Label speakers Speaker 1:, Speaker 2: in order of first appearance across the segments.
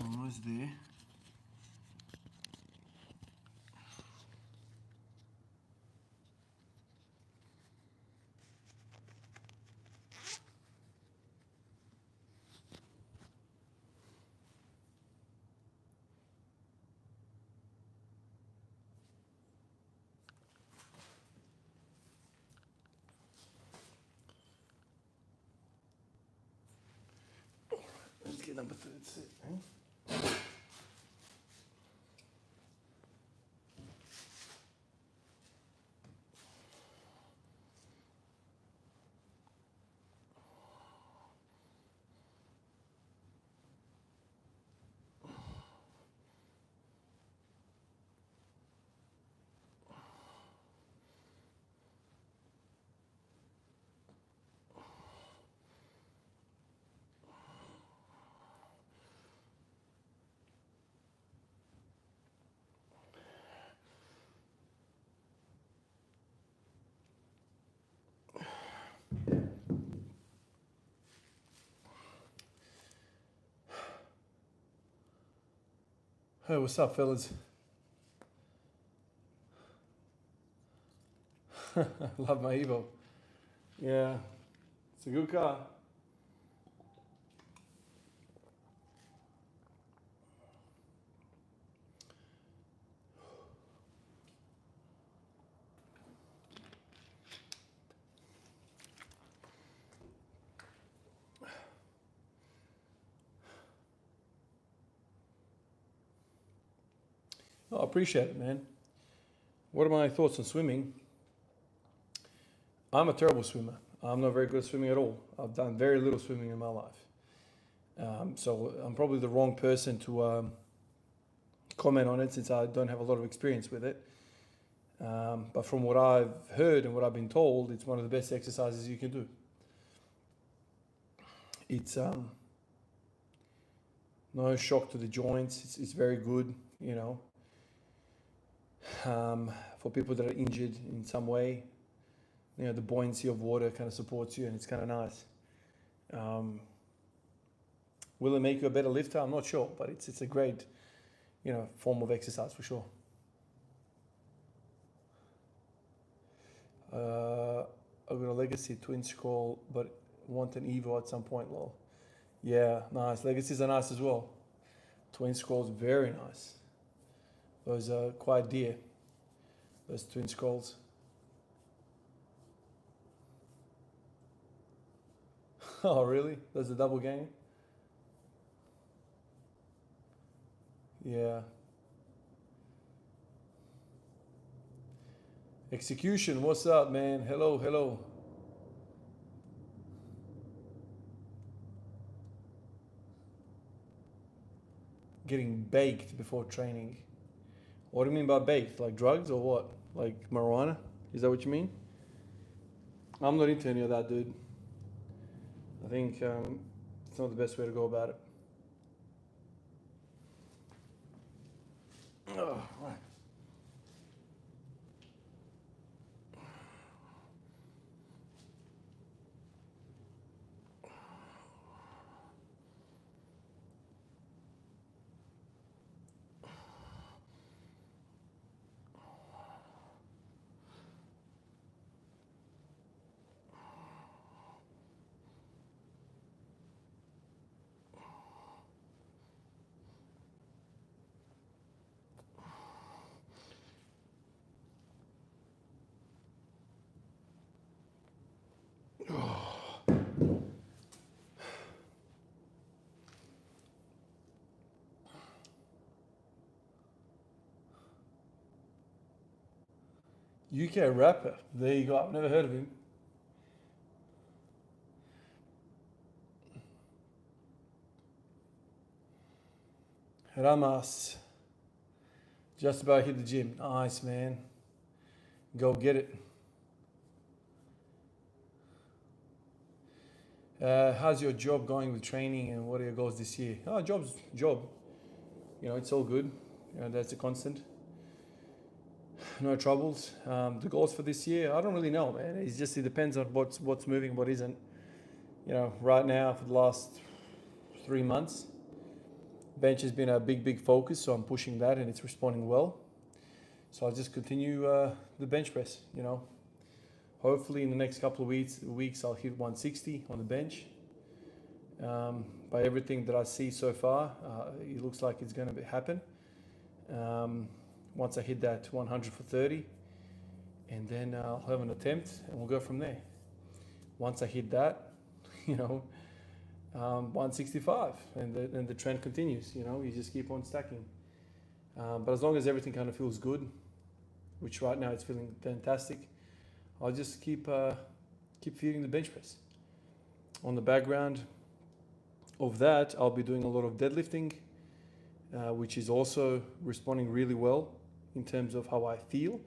Speaker 1: Almost there. Let's get number 36. Hey, what's up, fellas? Love my Evo. Yeah, it's a good car. Oh, I appreciate it, man. What are my thoughts on swimming? I'm a terrible swimmer. I'm not very good at swimming at all. I've done very little swimming in my life. So I'm probably the wrong person to comment on it since I don't have a lot of experience with it. But from what I've heard and what I've been told, it's one of the best exercises you can do. It's no shock to the joints. It's very good, you know, for people that are injured in some way. You know, the buoyancy of water kind of supports you, and it's kind of nice. Will it make you a better lifter? I'm not sure, but it's a great, you know, form of exercise for sure. I've got a Legacy twin scroll, but want an Evo at some point. Lol. Yeah, nice. Legacies are nice as well. Twin scrolls, very nice. Those are quite dear. Those twin scrolls. Oh, really? Those are double game? Yeah. Execution, what's up, man? Hello, hello. Getting baked before training. What do you mean by baked? Like drugs or what? Like marijuana? Is that what you mean? I'm not into any of that, dude. I think it's not the best way to go about it. Oh, right. UK rapper. There you go. I've never heard of him. Ramas. Just about hit the gym. Nice, man. Go get it. How's your job going with training and what are your goals this year? Oh, job. You know, it's all good. You know, that's a constant. No troubles. The goals for this year, I don't really know, man. It depends on what's moving, what isn't. You know, right now for the last 3 months, bench has been a big focus, so I'm pushing that and it's responding well. So I'll just continue the bench press, you know. Hopefully in the next couple of weeks I'll hit 160 on the bench. By everything that I see so far, it looks like it's going to happen. Once I hit that 100 for 30, and then I'll have an attempt and we'll go from there. Once I hit that, you know, 165, and the trend continues. You know, you just keep on stacking. But as long as everything kind of feels good, which right now it's feeling fantastic, I'll just keep feeding the bench press. On the background of that, I'll be doing a lot of deadlifting, which is also responding really well in terms of how I feel.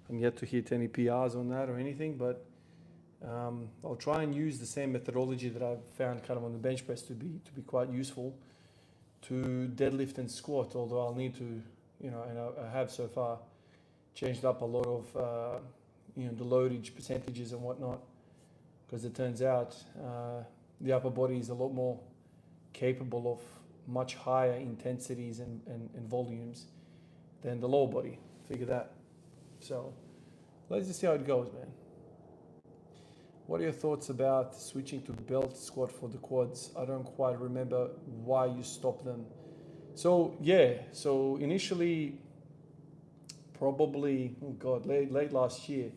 Speaker 1: I'm yet to hit any PRs on that or anything, but I'll try and use the same methodology that I've found kind of on the bench press to be quite useful to deadlift and squat, although I'll need to, you know, and I have so far changed up a lot of, you know, the loadage percentages and whatnot, because it turns out the upper body is a lot more capable of much higher intensities and volumes than the lower body. Figure that. So let's just see how it goes, man. What are your thoughts about switching to belt squat for the quads? I don't quite remember why you stopped them. So yeah, so initially, probably, oh God, late last year,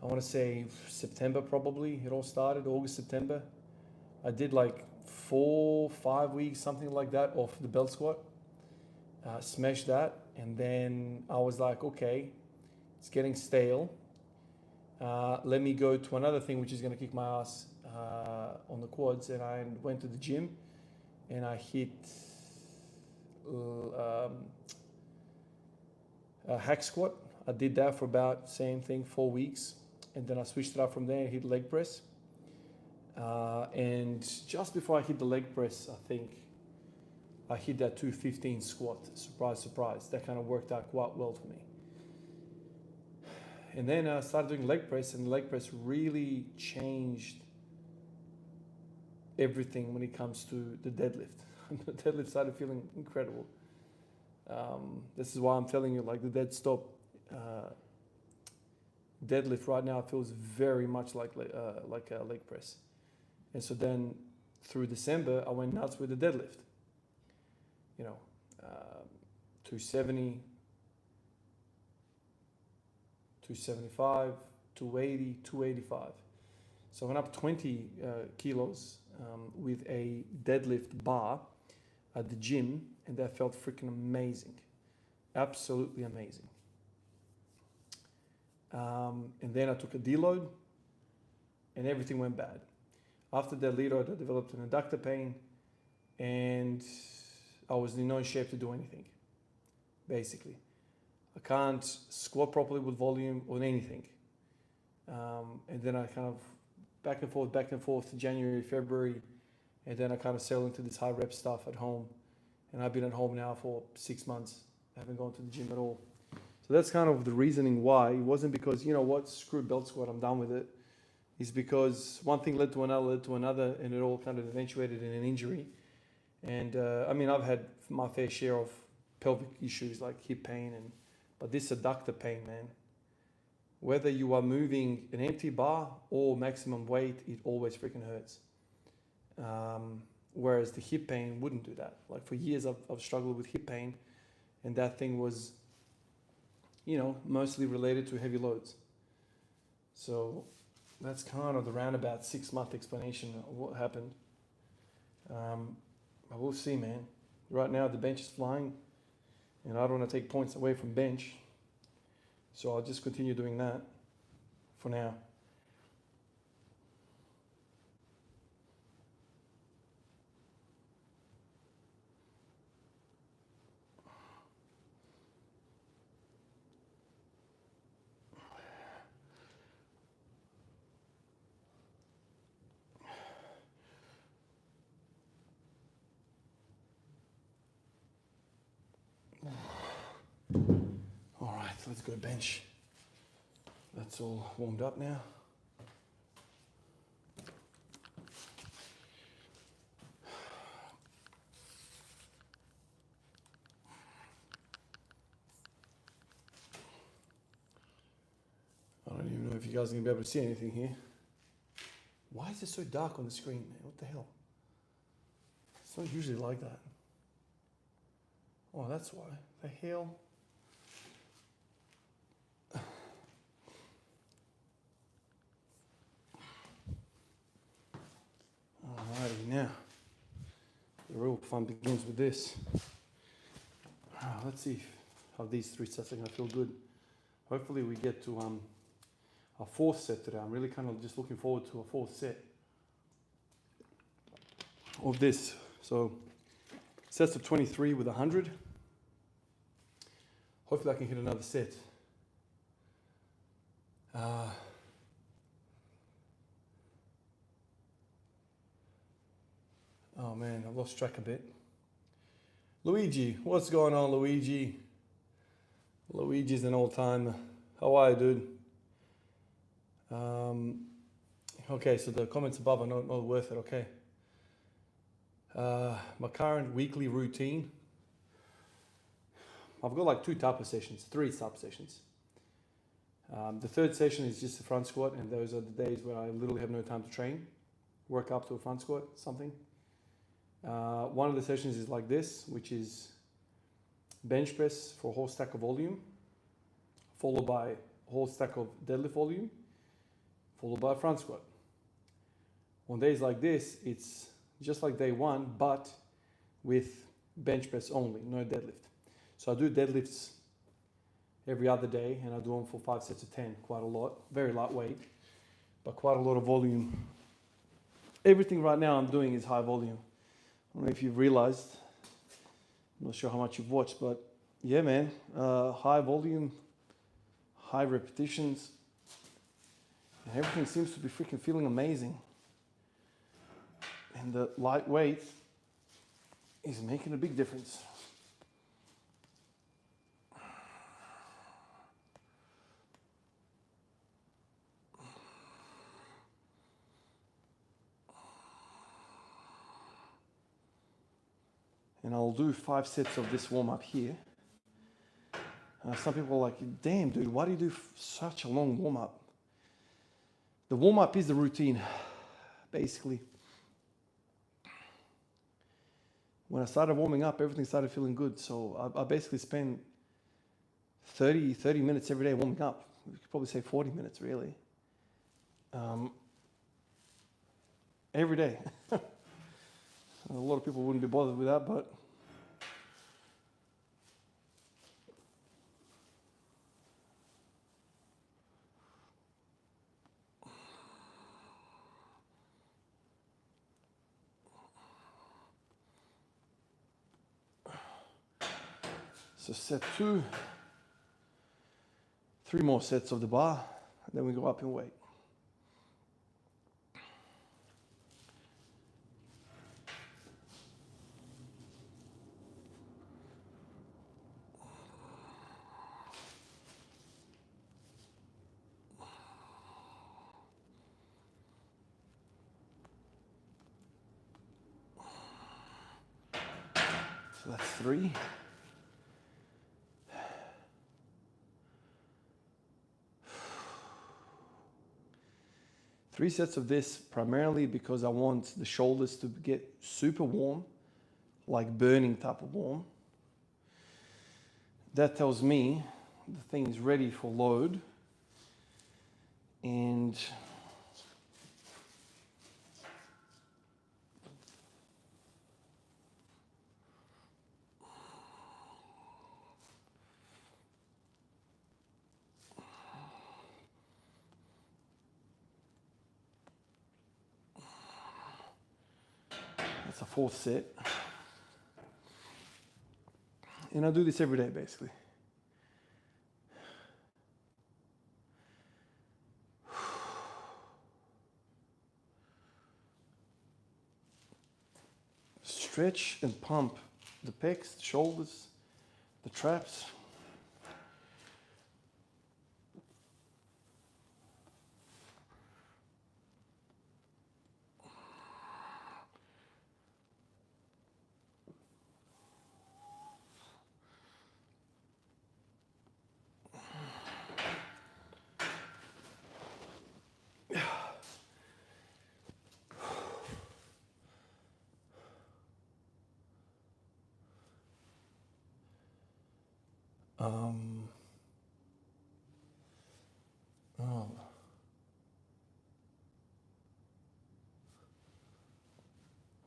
Speaker 1: I want to say September probably, it all started, August, September. I did like 4-5 weeks, something like that, off the belt squat. Smashed that, and then I was like, okay, it's getting stale. Let me go to another thing which is going to kick my ass on the quads. And I went to the gym and I hit a hack squat. I did that for about same thing 4 weeks, and then I switched it up from there and hit leg press. And just before I hit the leg press, I think I hit that 215 squat. Surprise. That kind of worked out quite well for me. And then I started doing leg press, and the leg press really changed everything when it comes to the deadlift. The deadlift started feeling incredible. This is why I'm telling you, like the dead stop deadlift right now feels very much like a leg press. And so then through December, I went nuts with the deadlift. You know, 270, 275, 280, 285. So I went up 20 kilos with a deadlift bar at the gym, and that felt freaking amazing. Absolutely amazing. And then I took a deload, and everything went bad. After that deload, I developed an adductor pain, and I was in no shape to do anything, basically. I can't squat properly with volume or anything. And then I kind of back and forth to January, February, and then I kind of settled into this high rep stuff at home. And I've been at home now for 6 months. I haven't gone to the gym at all. So that's kind of the reasoning why. It wasn't because, you know what, screw belt squat, I'm done with it. It's because one thing led to another, and it all kind of eventuated in an injury. And I mean, I've had my fair share of pelvic issues like hip pain, but this adductor pain, man, whether you are moving an empty bar or maximum weight, it always freaking hurts. Whereas the hip pain wouldn't do that. Like for years, I've struggled with hip pain, and that thing was, you know, mostly related to heavy loads. So that's kind of the roundabout 6-month explanation of what happened. But we'll see, man. Right now, the bench is flying, and I don't want to take points away from bench. So I'll just continue doing that for now. All right, let's go bench. That's all warmed up now. you guys are going to be able to see anything here. Why is it so dark on the screen, man? What the hell? It's not usually like that. Oh, that's why. The hell? Alrighty, now the real fun begins with this. Let's see how these 3 sets are going to feel good. Hopefully we get to a 4th set today. I'm really kind of just looking forward to a 4th set of this. So sets of 23 with 100. Hopefully I can hit another set. Oh man, I've lost track a bit. Luigi, what's going on, Luigi? Luigi's an old timer. How are you, dude? Okay, so the comments above are not worth it, okay. My current weekly routine. I've got like 2 type of sessions, 3 type of sessions. The 3rd session is just a front squat, and those are the days where I literally have no time to train. Work up to a front squat, something. One of the sessions is like this, which is bench press for a whole stack of volume, followed by a whole stack of deadlift volume, followed by a front squat. On days like this, it's just like day 1, but with bench press only, no deadlift. So I do deadlifts every other day, and I do them for 5 sets of 10, quite a lot, very lightweight, but quite a lot of volume. Everything right now I'm doing is high volume. I don't know if you've realized, I'm not sure how much you've watched, but yeah, man, high volume, high repetitions, and everything seems to be freaking feeling amazing. And the lightweight is making a big difference. And I'll do 5 sets of this warm-up here. Some people are like, damn, dude, why do you do such a long warm-up? The warm-up is the routine, basically. When I started warming up, everything started feeling good. So I basically spend 30 minutes every day warming up. We could probably say 40 minutes, really. Every day. A lot of people wouldn't be bothered with that, but so set 2, 3 more sets of the bar, and then we go up in weight. So that's 3. Three sets of this, primarily because I want the shoulders to get super warm, like burning type of warm. That tells me the thing is ready for load. And that's a 4th set. And I do this every day, basically. Stretch and pump the pecs, the shoulders, the traps. Um, oh,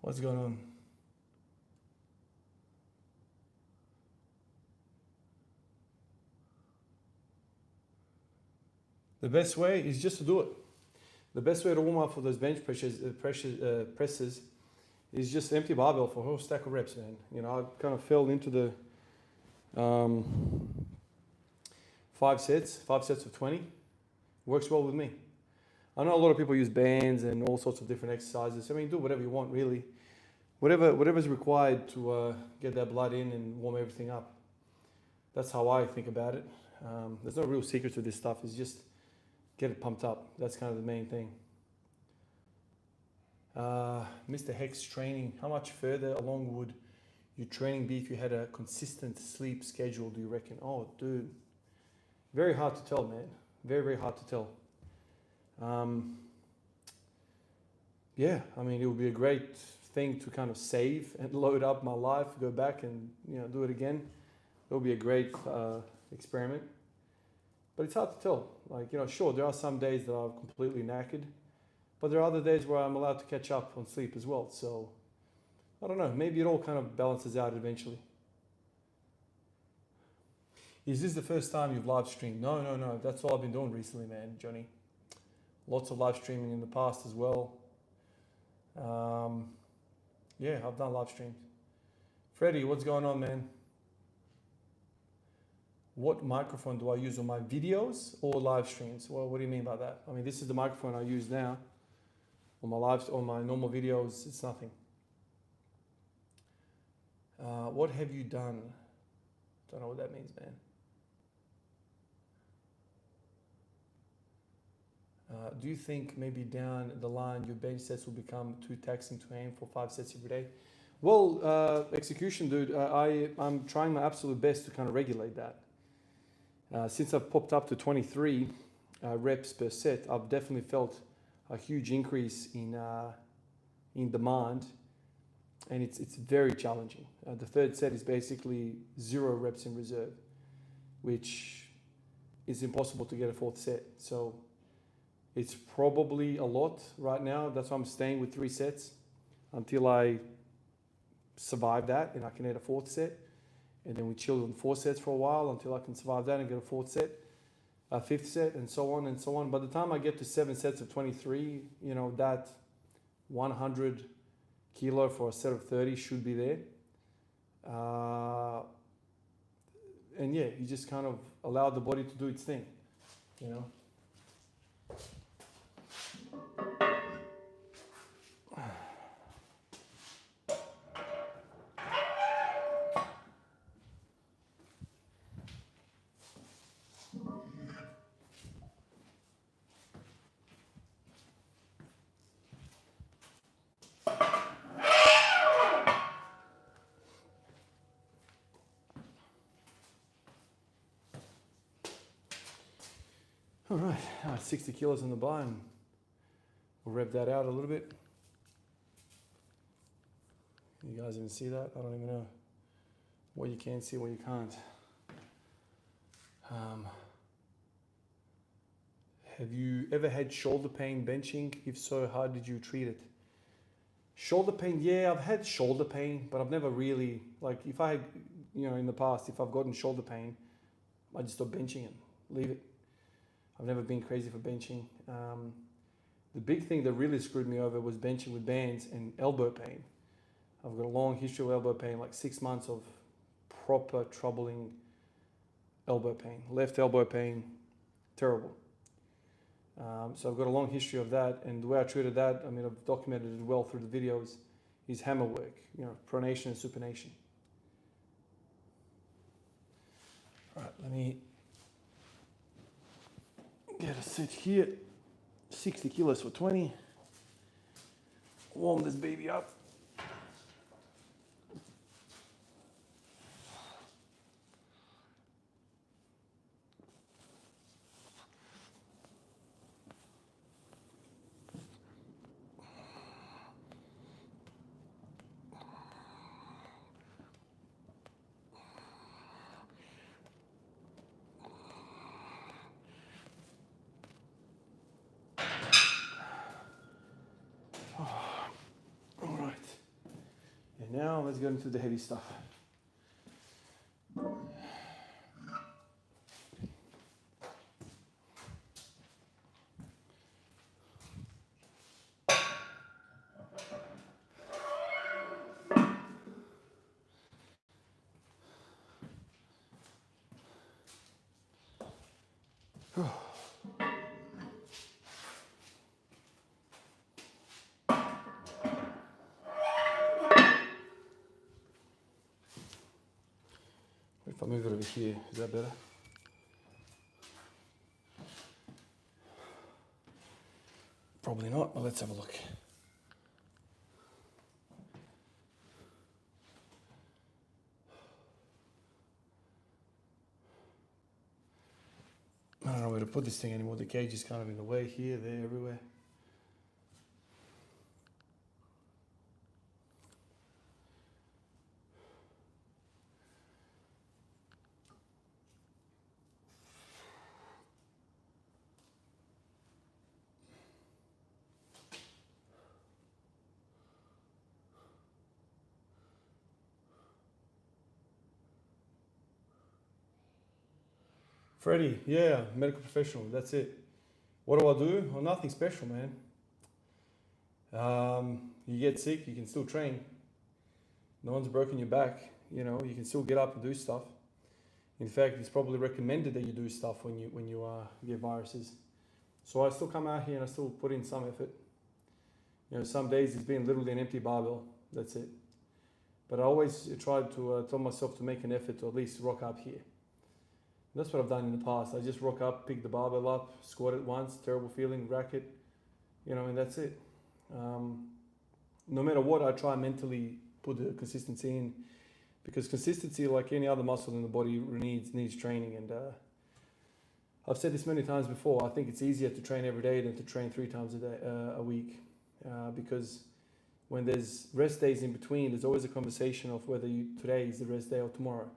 Speaker 1: what's going on? The best way is just to do it. The best way to warm up for those bench presses is just empty barbell for a whole stack of reps, man. You know, I kind of fell into the 5 sets of 20. Works well with me. I know a lot of people use bands and all sorts of different exercises. I mean, do whatever you want, really. Whatever's required to get that blood in and warm everything up. That's how I think about it. There's no real secret to this stuff. It's just get it pumped up. That's kind of the main thing. Mr. Hex training. How much further along would your training be if you had a consistent sleep schedule, do you reckon? Oh, dude. Very hard to tell, man. Very, very hard to tell. Yeah, I mean, it would be a great thing to kind of save and load up my life, go back and, you know, do it again. It would be a great experiment. But it's hard to tell. Like, you know, sure, there are some days that I'm completely knackered, but there are other days where I'm allowed to catch up on sleep as well. So, I don't know, maybe it all kind of balances out eventually. Is this the first time you've live streamed? No. That's all I've been doing recently, man, Johnny. Lots of live streaming in the past as well. Yeah, I've done live streams. Freddie, what's going on, man? What microphone do I use on my videos or live streams? Well, what do you mean by that? I mean, this is the microphone I use now. On my normal videos, it's nothing. What have you done? Don't know what that means, man. Do you think maybe down the line your bench sets will become too taxing to aim for 5 sets every day? Well, execution, dude, I'm trying my absolute best to kind of regulate that. Since I've popped up to 23 reps per set, I've definitely felt a huge increase in demand, and it's very challenging. The third set is basically 0 reps in reserve, which is impossible to get a fourth set. So it's probably a lot right now. That's why I'm staying with 3 sets until I survive that and I can add a fourth set. And then we chill on 4 sets for a while until I can survive that and get a fourth set, a fifth set, and so on and so on. By the time I get to 7 sets of 23, you know, that 100 kilo for a set of 30 should be there. And yeah, you just kind of allow the body to do its thing, you know. All right, 60 kilos on the bar, and we'll rev that out a little bit. You guys even see that? I don't even know what you can see, what you can't. Have you ever had shoulder pain benching? If so, how did you treat it? Shoulder pain, yeah, I've had shoulder pain, but I've never really, like if I had, you know, in the past, if I've gotten shoulder pain, I just stop benching and leave it. I've never been crazy for benching. The big thing that really screwed me over was benching with bands and elbow pain. I've got a long history of elbow pain, like 6 months of proper troubling elbow pain. Left elbow pain, terrible. So I've got a long history of that, and the way I treated that, I mean, I've documented it well through the videos, is hammer work, you know, pronation and supination. All right, let me get a set here. 60 kilos for 20. Warm this baby up. let's get into the heavy stuff. If I move it over here, is that better? Probably not, but let's have a look. I don't know where to put this thing anymore. The cage is kind of in the way here, there, everywhere. Freddie, yeah, medical professional, that's it. What do I do? Well, nothing special, man. You get sick, you can still train. No one's broken your back, you know, you can still get up and do stuff. In fact, it's probably recommended that you do stuff when you get viruses. So I still come out here and I still put in some effort. You know, some days it's been literally an empty barbell, that's it. But I always try to tell myself to make an effort to at least rock up here. That's what I've done in the past. I just rock up, pick the barbell up, squat it once, terrible feeling, rack it, you know, and that's it. No matter what, I try mentally put the consistency in, because consistency, like any other muscle in the body, needs training. And I've said this many times before. I think it's easier to train every day than to train 3 times a week, because when there's rest days in between, there's always a conversation of whether today is the rest day or tomorrow.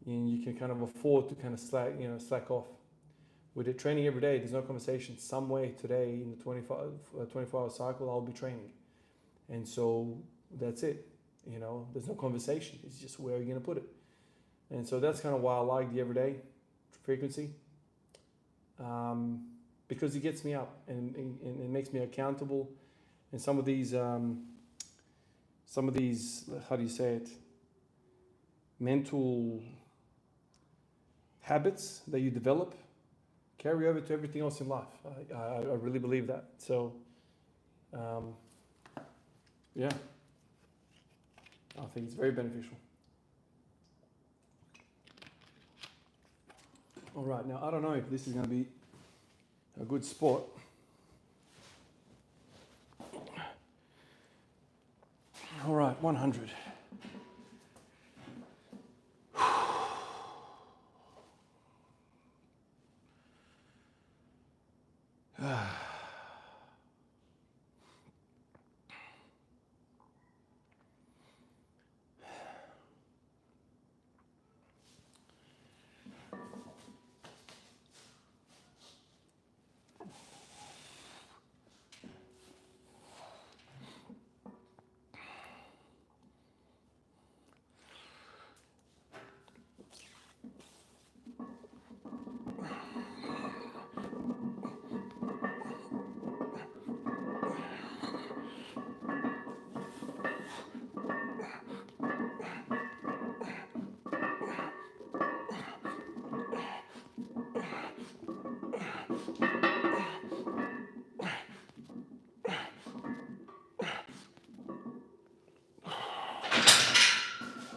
Speaker 1: And you can kind of afford to kind of slack off. With it training every day, there's no conversation. Some way today in the 24-hour cycle, I'll be training. And so that's it. You know, there's no conversation. It's just where are you going to put it? And so that's kind of why I like the everyday frequency, because it gets me up and it makes me accountable. And some of these, how do you say it? Mental habits that you develop carry over to everything else in life. I really believe that. So, yeah, I think it's very beneficial. All right, now I don't know if this is going to be a good spot. All right, 100.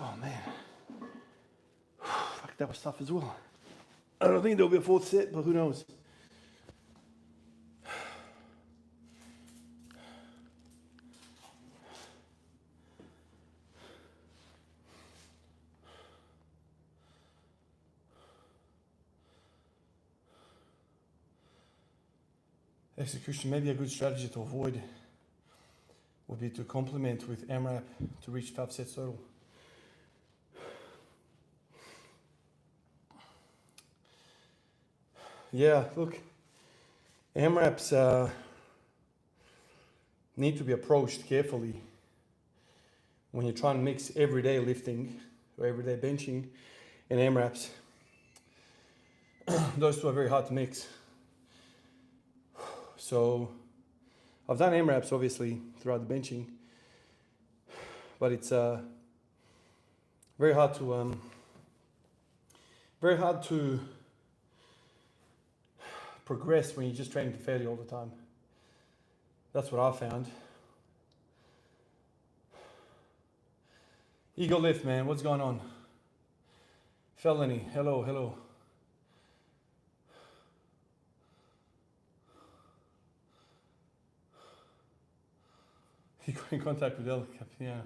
Speaker 1: Oh man, fuck, that was tough as well. I don't think there'll be a 4th set, but who knows? Execution, maybe a good strategy to avoid would be to complement with AMRAP to reach 5 sets total. Yeah, look, AMRAPs need to be approached carefully, when you're trying to mix everyday lifting or everyday benching and AMRAPs, those two are very hard to mix. So I've done AMRAPs obviously throughout the benching, but it's very hard to progress when you're just training to failure all the time. That's what I found. Ego Lift, man, what's going on? Felony, hello. He got in contact with El Capiano.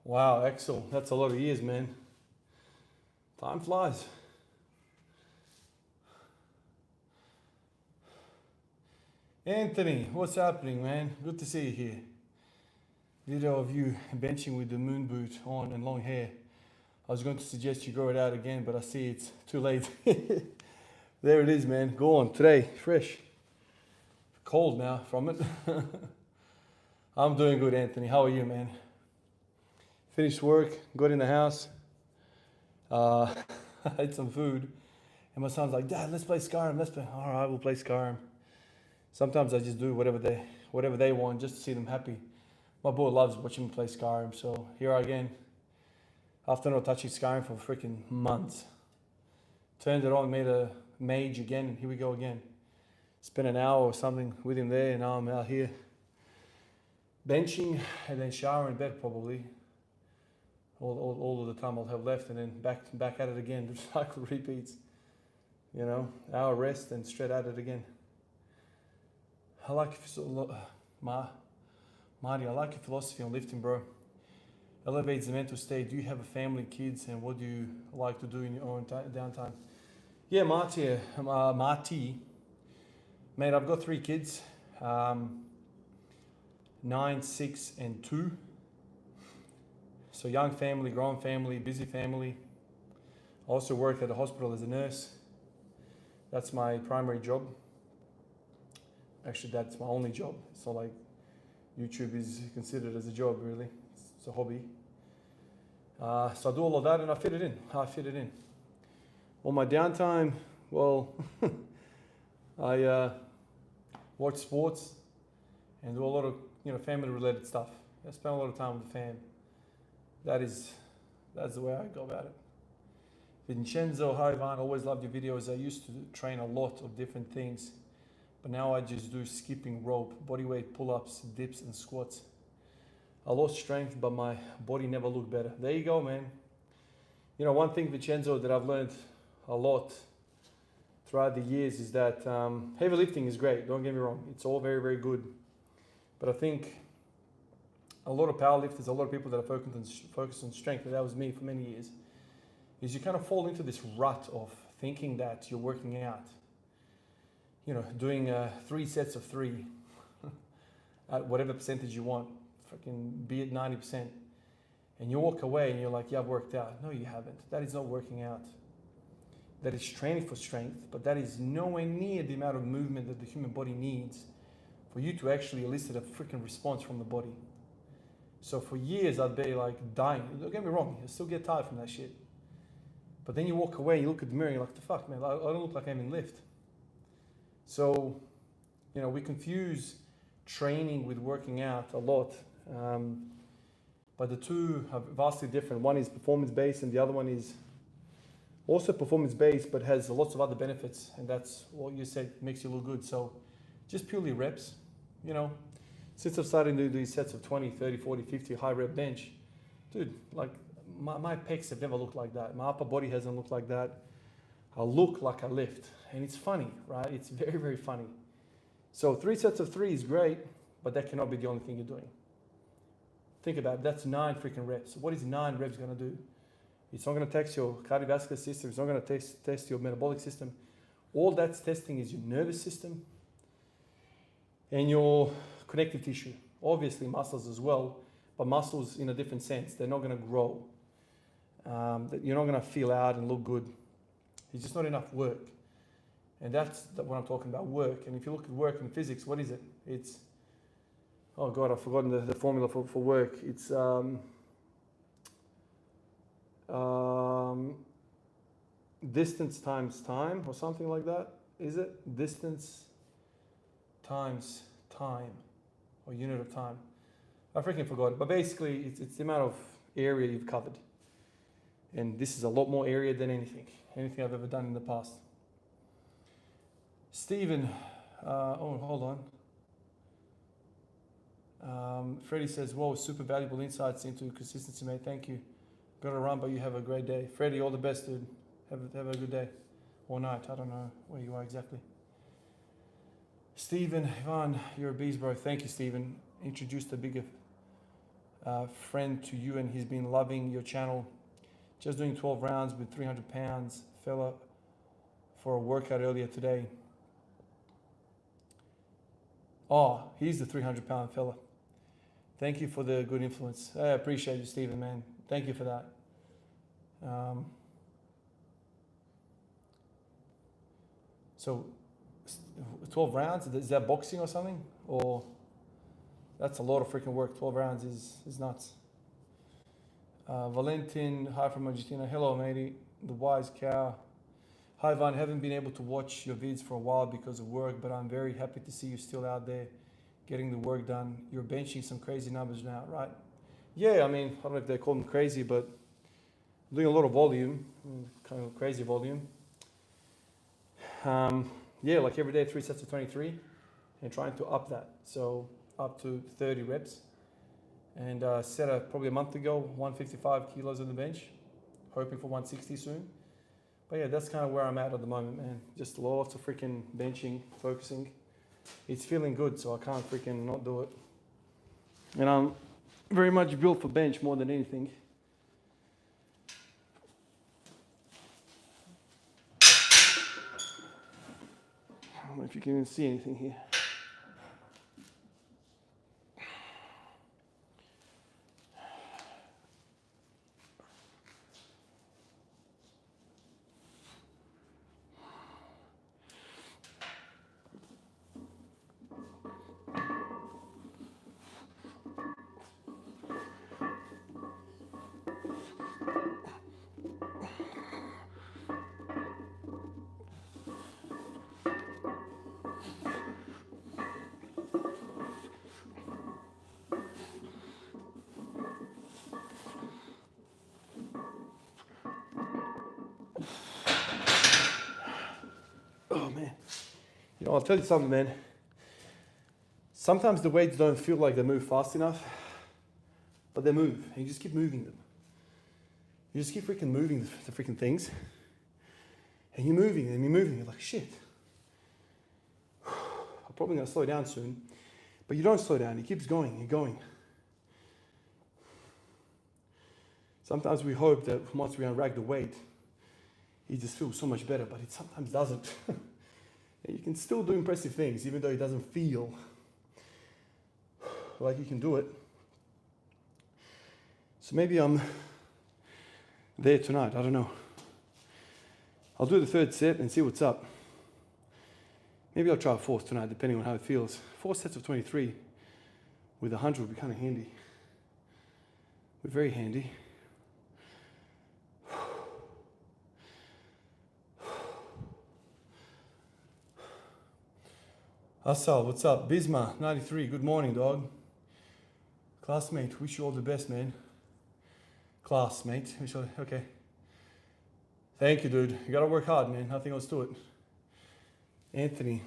Speaker 1: Wow, Axel, that's a lot of years, man. Time flies. Anthony, what's happening, man? Good to see you here. Video of you benching with the moon boot on and long hair. I was going to suggest you grow it out again, but I see it's too late. There it is, man. Go on today, fresh. Cold now from it. I'm doing good, Anthony. How are you, man? Finished work, got in the house. I had some food, and my son's like, "Dad, let's play Skyrim. Let's play." All right, we'll play Skyrim. Sometimes I just do whatever they want just to see them happy. My boy loves watching me play Skyrim, so here I again. After not touching Skyrim for freaking months. Turned it on, made a mage again, and here we go again. Spent an hour or something with him there, and now I'm out here benching and then shower in bed probably. All of the time I'll have left, and then back at it again. The cycle repeats. You know, hour rest and straight at it again. I like Marty, I like your philosophy on lifting, bro. Elevates the mental state. Do you have a family, kids, and what do you like to do in your own downtime? Yeah, Marty, mate, I've got 3 kids, 9, 6, and 2. So young family, grown family, busy family. I also worked at a hospital as a nurse. That's my primary job. Actually, that's my only job. So like YouTube is considered as a job, really. It's a hobby. So I do all of that and I fit it in. On my downtime, well, I watch sports and do a lot of family-related stuff. I spend a lot of time with the fam. That's the way I go about it. Vincenzo, hi Ivan, always loved your videos. I used to train a lot of different things, but now I just do skipping rope, bodyweight pull-ups, dips, and squats. I lost strength, but my body never looked better. There you go, man. You know, one thing, Vincenzo, that I've learned a lot throughout the years is that heavy lifting is great. Don't get me wrong. It's all very, very good. But I think a lot of powerlifters, a lot of people that are focused on strength, and that was me for many years, is you kind of fall into this rut of thinking that you're working out. You know, doing 3 sets of 3 at whatever percentage you want, fucking be it 90%. And you walk away and you're like, yeah, I've worked out. No, you haven't. That is not working out. That is training for strength, but that is nowhere near the amount of movement that the human body needs for you to actually elicit a freaking response from the body. So for years, I'd be like dying. Don't get me wrong, I still get tired from that shit. But then you walk away and you look at the mirror and you're like, the fuck, man, I don't look like I'm in lift. So, you know, we confuse training with working out a lot. But the two are vastly different. One is performance-based and the other one is also performance-based, but has lots of other benefits. And that's what you said makes you look good. So just purely reps, you know. Since I've started to do these sets of 20, 30, 40, 50 high rep bench, dude, like my pecs have never looked like that. My upper body hasn't looked like that. I look like I lift. And it's funny, right? It's very, very funny. So 3 sets of 3 is great, but that cannot be the only thing you're doing. Think about it. That's 9 freaking reps. What is 9 reps going to do? It's not going to test your cardiovascular system. It's not going to test your metabolic system. All that's testing is your nervous system and your connective tissue. Obviously muscles as well, but muscles in a different sense. They're not going to grow. You're not going to feel out and look good. It's just not enough work. And that's what I'm talking about, work. And if you look at work in physics, what is it? It's, oh God, I've forgotten the formula for work. It's distance times time or something like that. Is it? Distance times time or unit of time. I freaking forgot it. But basically, it's the amount of area you've covered. And this is a lot more area than anything I've ever done in the past. Stephen, oh, hold on. Freddie says, whoa, super valuable insights into consistency, mate. Thank you. Got to run, but you have a great day. Freddie, all the best, dude. Have a good day. Or night. I don't know where you are exactly. Stephen, Ivan, you're a beast, bro. Thank you, Stephen. Introduced a bigger friend to you, and he's been loving your channel. Just doing 12 rounds with 300 pounds. Fella for a workout earlier today. Oh, he's the 300-pound fella. Thank you for the good influence. I appreciate you, Stephen, man. Thank you for that. So, 12 rounds, is that boxing or something? Or that's a lot of freaking work. 12 rounds is nuts. Valentin, hi from Argentina. Hello, matey. The wise cow. Hi, Van. Haven't been able to watch your vids for a while because of work, but I'm very happy to see you still out there getting the work done. You're benching some crazy numbers now, right? Yeah, I mean, I don't know if they call them crazy, but I'm doing a lot of volume, kind of crazy volume. Yeah, like every day, 3 sets of 23 and trying to up that. So up to 30 reps. And set probably a month ago, 155 kilos on the bench, hoping for 160 soon. But yeah, that's kind of where I'm at the moment, man. Just lots of freaking benching, focusing. It's feeling good, so I can't freaking not do it. And I'm very much built for bench more than anything. I don't know if you can even see anything here. Oh man, you know, I'll tell you something, man. Sometimes the weights don't feel like they move fast enough, but they move, and you just keep moving them. You just keep freaking moving the freaking things, and you're moving, and you're moving. You're like, shit, I'm probably gonna slow down soon, but you don't slow down. It keeps going. You're going. Sometimes we hope that once we unrack the weight, it just feels so much better, but it sometimes doesn't. And you can still do impressive things, even though it doesn't feel like you can do it. So maybe I'm there tonight, I don't know. I'll do the third set and see what's up. Maybe I'll try a fourth tonight, depending on how it feels. 4 sets of 23 with 100 would be kind of handy. We're very handy. Asal, what's up? Bisma, 93, good morning, dog. Classmate, wish you all the best, man. Classmate, okay. Thank you, dude. You gotta work hard, man. Nothing else to it. Anthony,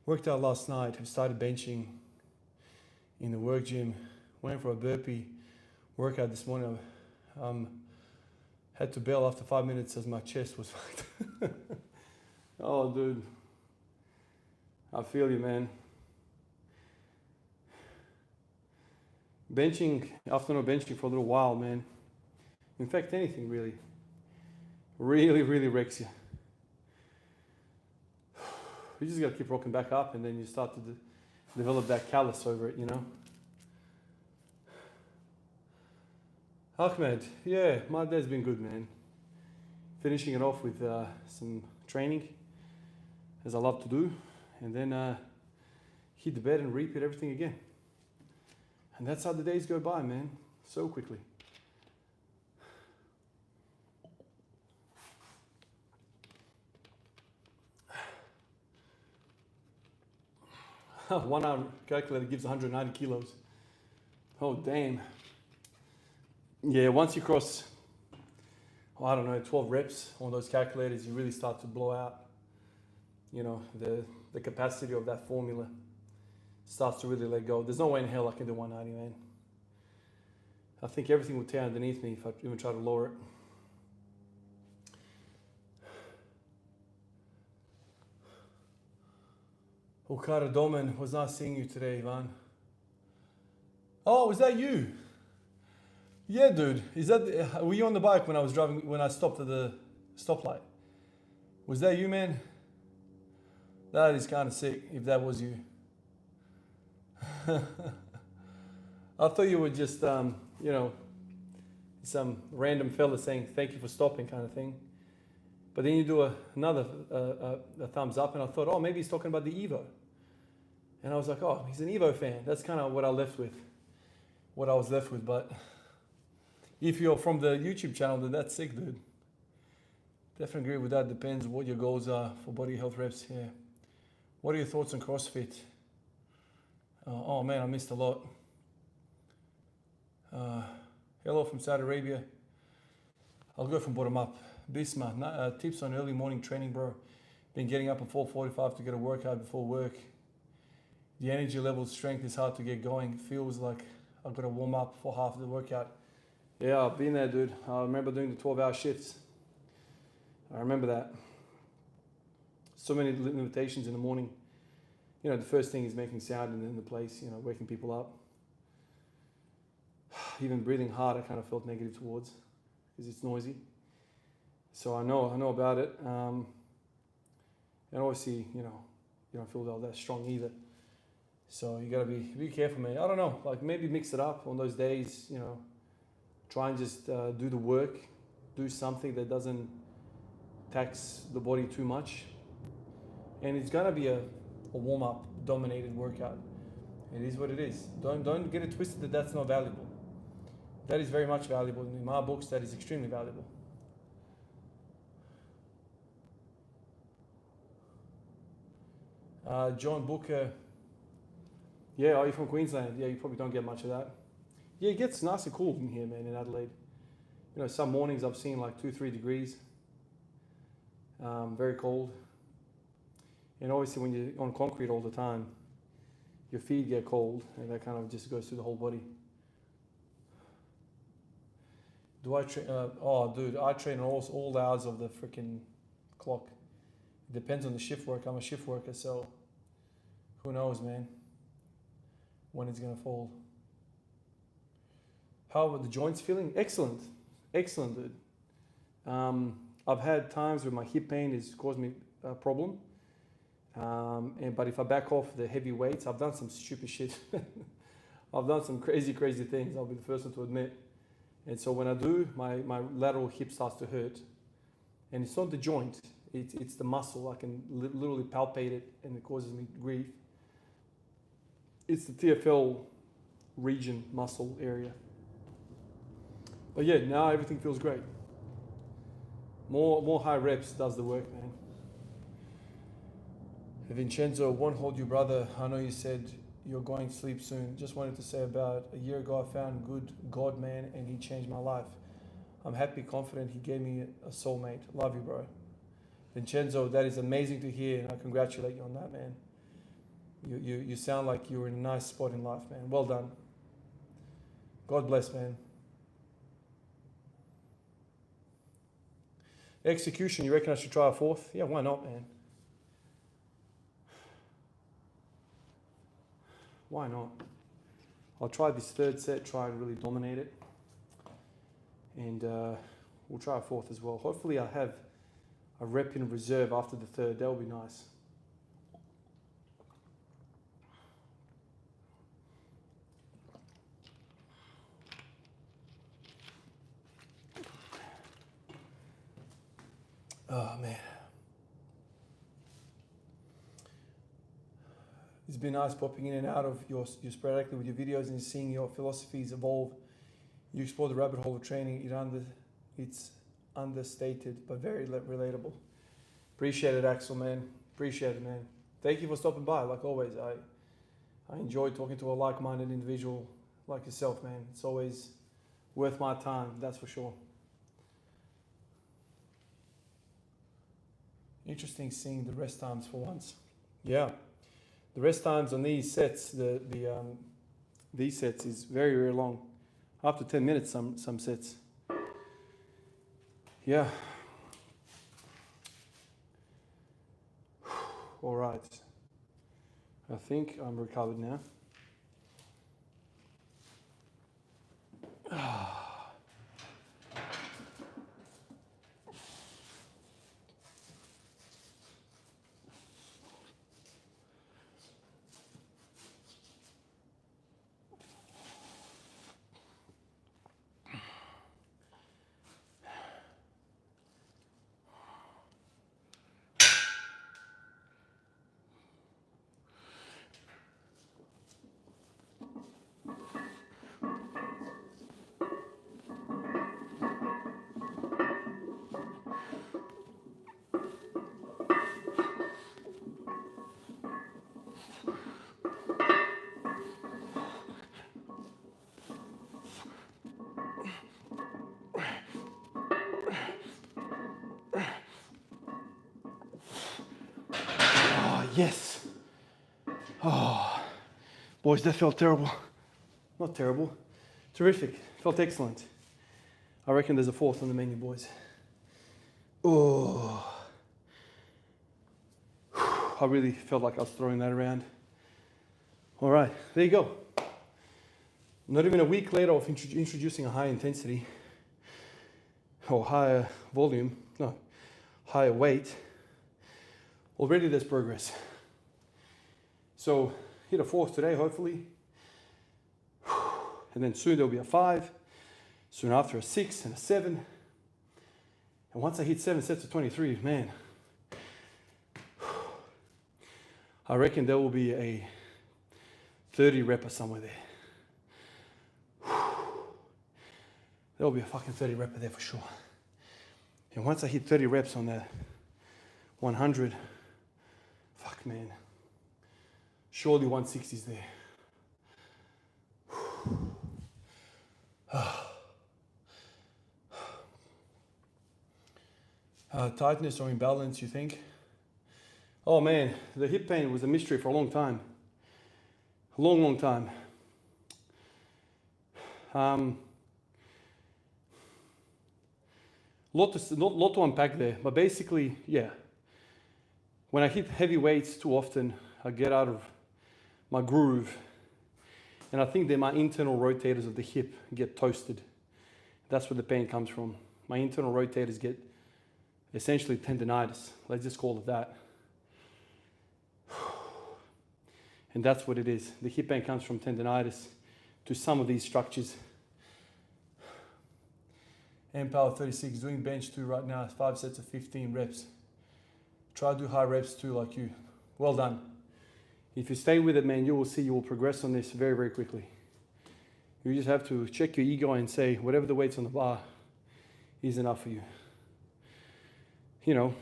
Speaker 1: worked out last night. Have started benching in the work gym. Went for a burpee workout this morning. Had to bail after 5 minutes as my chest was fucked. Oh, dude. I feel you, man. Benching, after not benching for a little while, man. In fact, anything really wrecks you. You just gotta keep rocking back up, and then you start to develop that callus over it, you know. Ahmed, yeah, my day's been good, man. Finishing it off with some training, as I love to do, and then hit the bed and repeat everything again. And that's how the days go by, man, so quickly. One hour calculator gives 190 kilos. Oh, damn. Yeah, once you cross, I don't know, 12 reps on those calculators, you really start to blow out, you know, the capacity of that formula starts to really let go. There's no way in hell I can do 190, man. I think everything would tear underneath me if I even try to lower it. Okada Domen, was nice seeing you today, Ivan. Oh, was that you? Yeah, dude. Were you on the bike when I was driving, when I stopped at the stoplight? Was that you, man? That is kind of sick, if that was you. I thought you were just, you know, some random fella saying thank you for stopping kind of thing. But then you do another thumbs up, and I thought, oh, maybe he's talking about the Evo. And I was like, oh, he's an Evo fan. That's kind of what I was left with. But if you're from the YouTube channel, then that's sick, dude. Definitely agree with that. Depends what your goals are for body health reps. Yeah. What are your thoughts on CrossFit? Oh man, I missed a lot. Hello from Saudi Arabia. I'll go from bottom up. Bisma, tips on early morning training, bro. Been getting up at 4:45 to get a workout before work. The energy level strength is hard to get going. Feels like I've got to warm up for half of the workout. Yeah, I've been there, dude. I remember doing the 12-hour shifts. I remember that. So many limitations in the morning. You know, the first thing is making sound in the place, you know, waking people up. Even breathing hard, I kind of felt negative towards because it's noisy. So I know about it. And obviously, you know, you don't feel all that strong either. So you gotta be careful, man. I don't know, like maybe mix it up on those days, you know, try and just do the work, do something that doesn't tax the body too much. And it's gonna be a warm-up dominated workout. It is what it is. Don't get it twisted that that's not valuable. That is very much valuable. In my books, that is extremely valuable. John Booker. Yeah, are you from Queensland? Yeah, you probably don't get much of that. Yeah, it gets nice and cool in here, man, in Adelaide. You know, some mornings I've seen like 2-3 degrees. Very cold. And obviously when you're on concrete all the time, your feet get cold and that kind of just goes through the whole body. Do I train? Oh, dude, I train all the hours of the freaking clock. It depends on the shift work. I'm a shift worker, so who knows, man, when it's going to fall. How about the joints feeling? Excellent. Excellent, dude. I've had times where my hip pain has caused me a problem. But if I back off the heavy weights, I've done some stupid shit. I've done some crazy things. I'll be the first one to admit. And so when I do, my lateral hip starts to hurt. And it's not the joint. It's the muscle. I can literally palpate it and it causes me grief. It's the TFL region muscle area. But yeah, now everything feels great. More high reps does the work, man. Vincenzo, won't hold you, brother. I know you said you're going to sleep soon. Just wanted to say about a year ago, I found good God man and he changed my life. I'm happy, confident he gave me a soulmate. Love you, bro. Vincenzo, that is amazing to hear and I congratulate you on that, man. You sound like you're in a nice spot in life, man. Well done. God bless, man. Execution, you reckon I should try a fourth? Yeah, why not, man? Why not? I'll try this third set, try and really dominate it. And we'll try a fourth as well. Hopefully I'll have a rep in reserve after the third. That would be nice. Oh, man. It's been nice popping in and out of your sporadically with your videos and seeing your philosophies evolve. You explore the rabbit hole of training. It's understated but very relatable. Appreciate it, Axel, man. Appreciate it, man. Thank you for stopping by. Like always, I enjoy talking to a like-minded individual like yourself, man. It's always worth my time, that's for sure. Interesting seeing the rest times for once. Yeah, the rest times on these sets, these sets is very, very long. Up to 10 minutes, some sets. Yeah. All right. I think I'm recovered now. Yes. Oh, boys, that felt terrible. Not terrible. Terrific. Felt excellent. I reckon there's a fourth on the menu, boys. Oh. I really felt like I was throwing that around. All right, there you go. Not even a week later of introducing a high intensity or higher volume, no, higher weight. Already there's progress. So hit a fourth today, hopefully. And then soon there'll be a 5. Soon after a 6 and a 7. And once I hit 7 sets of 23, man, I reckon there will be a 30 repper somewhere there. There'll be a fucking 30 repper there for sure. And once I hit 30 reps on that 100, fuck man, surely 160's there. Tightness or imbalance, you think? Oh man, the hip pain was a mystery for a long time. A long, long time. Lot to unpack there, but basically, yeah. When I hit heavy weights too often, I get out of my groove. And I think that my internal rotators of the hip get toasted. That's where the pain comes from. My internal rotators get essentially tendonitis. Let's just call it that. And that's what it is. The hip pain comes from tendonitis to some of these structures. Power 36, doing bench 2 right now, 5 sets of 15 reps. Try to do high reps too, like you. Well done. If you stay with it, man, you will see you will progress on this very, very quickly. You just have to check your ego and say, whatever the weight's on the bar is enough for you. You know,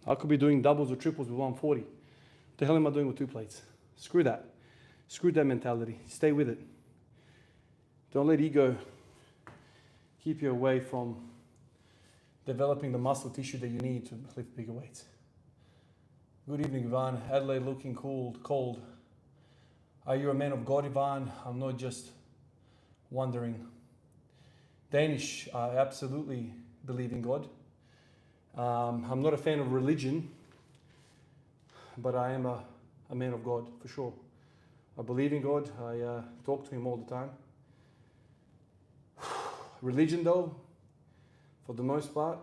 Speaker 1: I could be doing doubles or triples with 140. What the hell am I doing with 2 plates? Screw that. Screw that mentality. Stay with it. Don't let ego keep you away from developing the muscle tissue that you need to lift bigger weights. Good evening, Ivan. Adelaide looking cold. Are you a man of God, Ivan? I'm not just wondering. Danish, I absolutely believe in God. I'm not a fan of religion, but I am a man of God, for sure. I believe in God. I talk to him all the time. Religion, though, for the most part,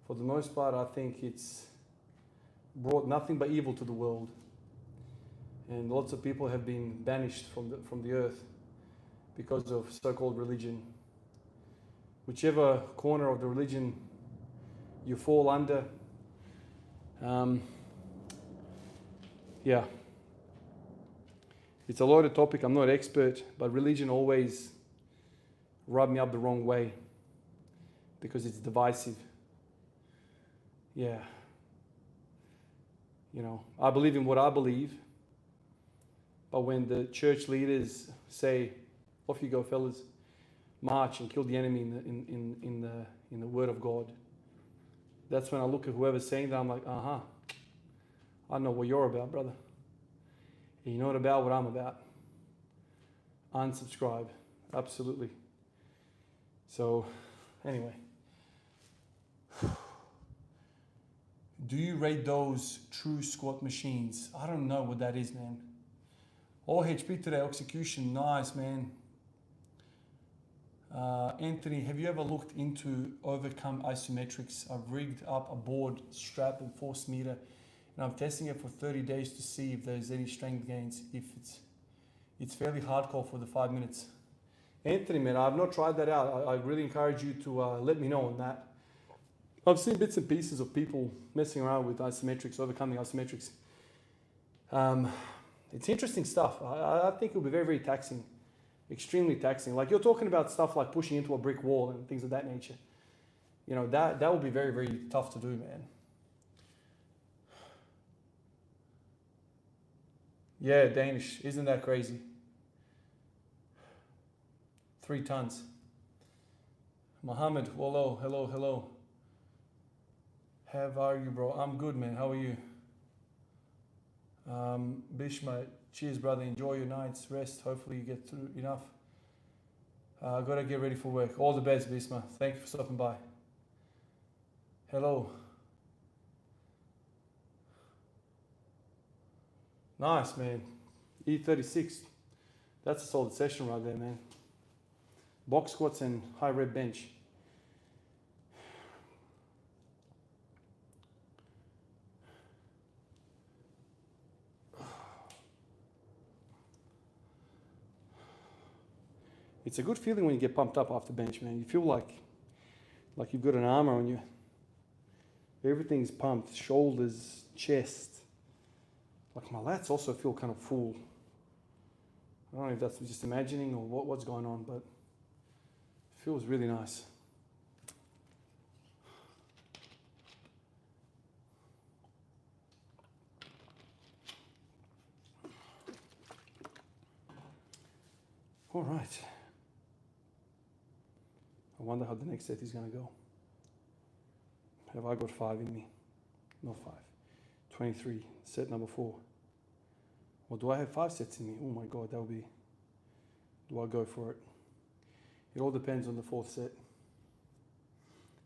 Speaker 1: I think it's brought nothing but evil to the world. And lots of people have been banished from the earth because of so-called religion. Whichever corner of the religion you fall under, yeah, It's a loaded topic. I'm not expert, but religion always rubbed me up the wrong way because it's divisive. Yeah. You know, I believe in what I believe, but when the church leaders say, "Off you go, fellas, march and kill the enemy in the Word of God," that's when I look at whoever's saying that. I'm like, I know what you're about, brother. And you're not about what I'm about. Unsubscribe, absolutely. So, anyway. Do you rate those true squat machines? I don't know what that is, man. All HP today, execution, nice, man. Anthony, have you ever looked into overcome isometrics? I've rigged up a board, strap and force meter, and I'm testing it for 30 days to see if there's any strength gains. If it's fairly hardcore for the 5 minutes. Anthony, man, I've not tried that out. I really encourage you to let me know on that. I've seen bits and pieces of people messing around with isometrics, overcoming isometrics. It's interesting stuff. I think it'll be very, very taxing, extremely taxing. Like you're talking about stuff like pushing into a brick wall and things of that nature. You know, that will be very, very tough to do, man. Yeah, Danish. Isn't that crazy? 3 tons. Mohammed, hello. How are you, bro? I'm good, man. How are you? Bishma, cheers, brother. Enjoy your night's rest. Hopefully you get through enough. Gotta get ready for work. All the best, Bishma. Thank you for stopping by. Hello. Nice, man. E36. That's a solid session right there, man. Box squats and high rep bench. It's a good feeling when you get pumped up after bench, man. You feel like you've got an armor on you. Everything's pumped, shoulders, chest. Like my lats also feel kind of full. I don't know if that's just imagining or what's going on, but it feels really nice. All right. I wonder how the next set is going to go. Have I got 5 in me? No 5. 23, set number 4. Or do I have 5 sets in me? Oh my God, that would be... Do I go for it? It all depends on the 4th set.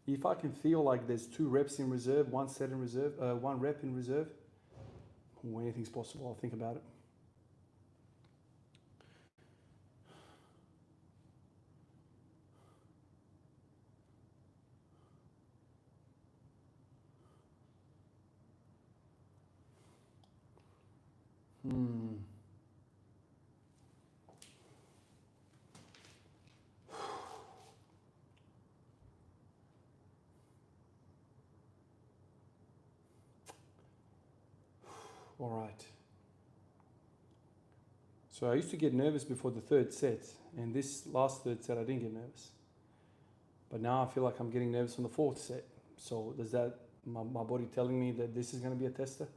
Speaker 1: If I can feel like there's 2 reps in reserve, 1 set in reserve, 1 rep in reserve, anything's possible. I'll think about it. All right. So I used to get nervous before the 3rd set, and this last 3rd set I didn't get nervous. But now I feel like I'm getting nervous on the 4th set. So does that, my body telling me that this is going to be a tester?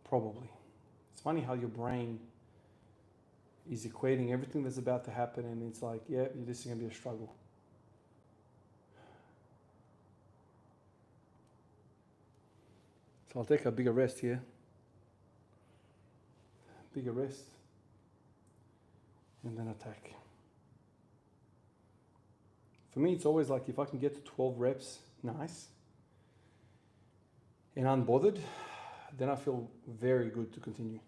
Speaker 1: Probably. It's funny how your brain is equating everything that's about to happen, and it's like, yeah, this is going to be a struggle. So I'll take a bigger rest here. Bigger rest. And then attack. For me, it's always like if I can get to 12 reps, nice. And unbothered, then I feel very good to continue.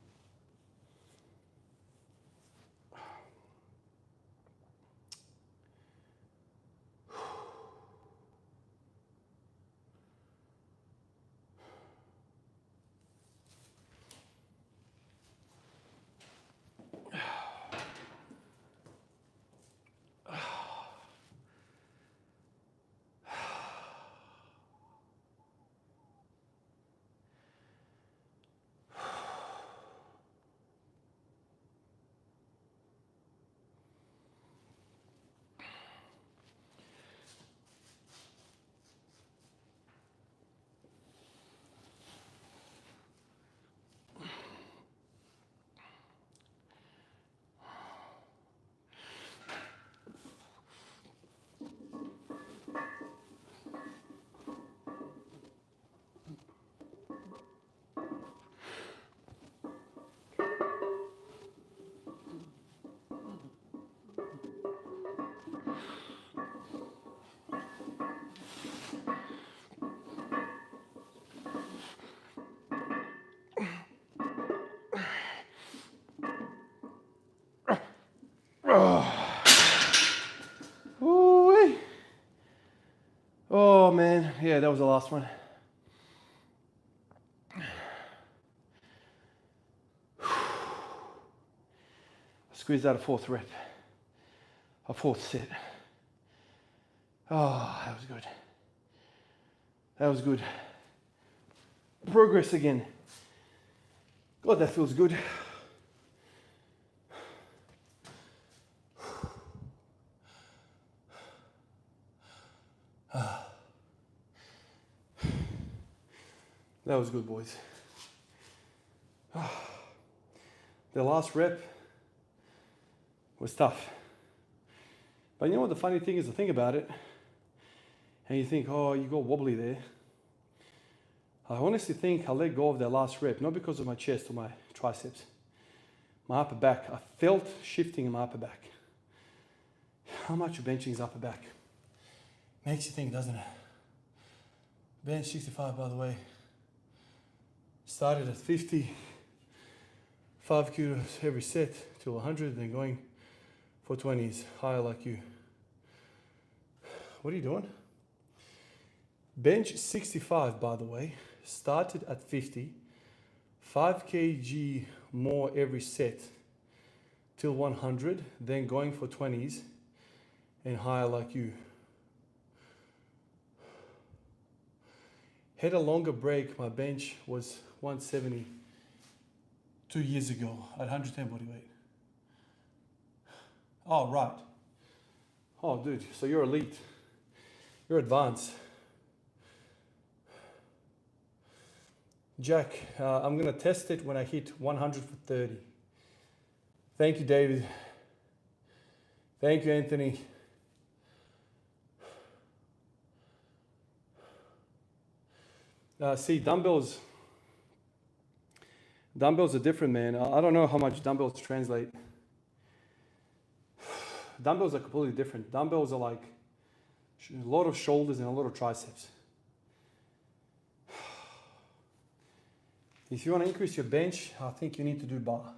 Speaker 1: that was the last one. Squeeze out a fourth rep, a fourth set. Oh, that was good. That was good. Progress again. God, that feels good. That was good, boys. The last rep was tough. But you know what the funny thing is, to think about it, and you think, oh, you got wobbly there. I honestly think I let go of that last rep, not because of my chest or my triceps. My upper back, I felt shifting in my upper back. How much of benching is upper back? Makes you think, doesn't it? Bench 65, by the way. Started at 50, 5 kilos every set till 100, then going for 20s, higher like you. What are you doing? Bench 65, by the way, started at 50, 5 kg more every set till 100, then going for 20s and higher like you. Had a longer break, my bench was 170 2 years ago at 110 body weight. Oh, right. Oh, dude, so you're elite. You're advanced. Jack, I'm going to test it when I hit 100 for 30. Thank you, David. Thank you, Anthony. See, dumbbells are different, man. I don't know how much dumbbells translate. Dumbbells are completely different. Dumbbells are like a lot of shoulders and a lot of triceps. If you want to increase your bench, I think you need to do bar.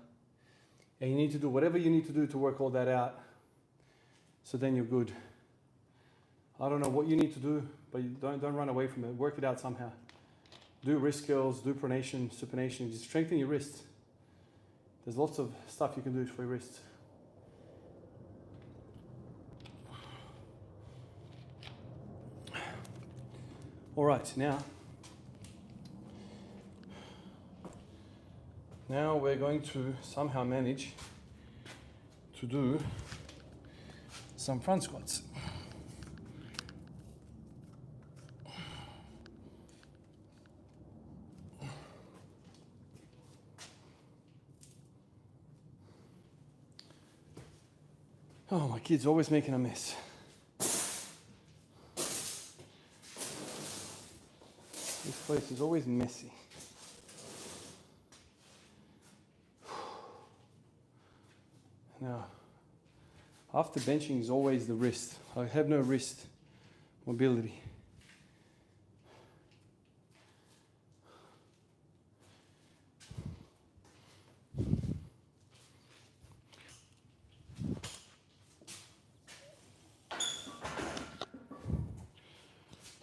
Speaker 1: And you need to do whatever you need to do to work all that out. So then you're good. I don't know what you need to do, but you don't run away from it. Work it out somehow. Do wrist curls, do pronation, supination. Just strengthen your wrists. There's lots of stuff you can do for your wrists. All right, now we're going to somehow manage to do some front squats. Oh, my kid's always making a mess. This place is always messy. Now, after benching is always the wrist. I have no wrist mobility.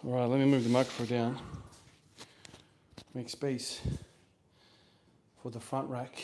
Speaker 1: All right, let me move the microphone down. Make space for the front rack.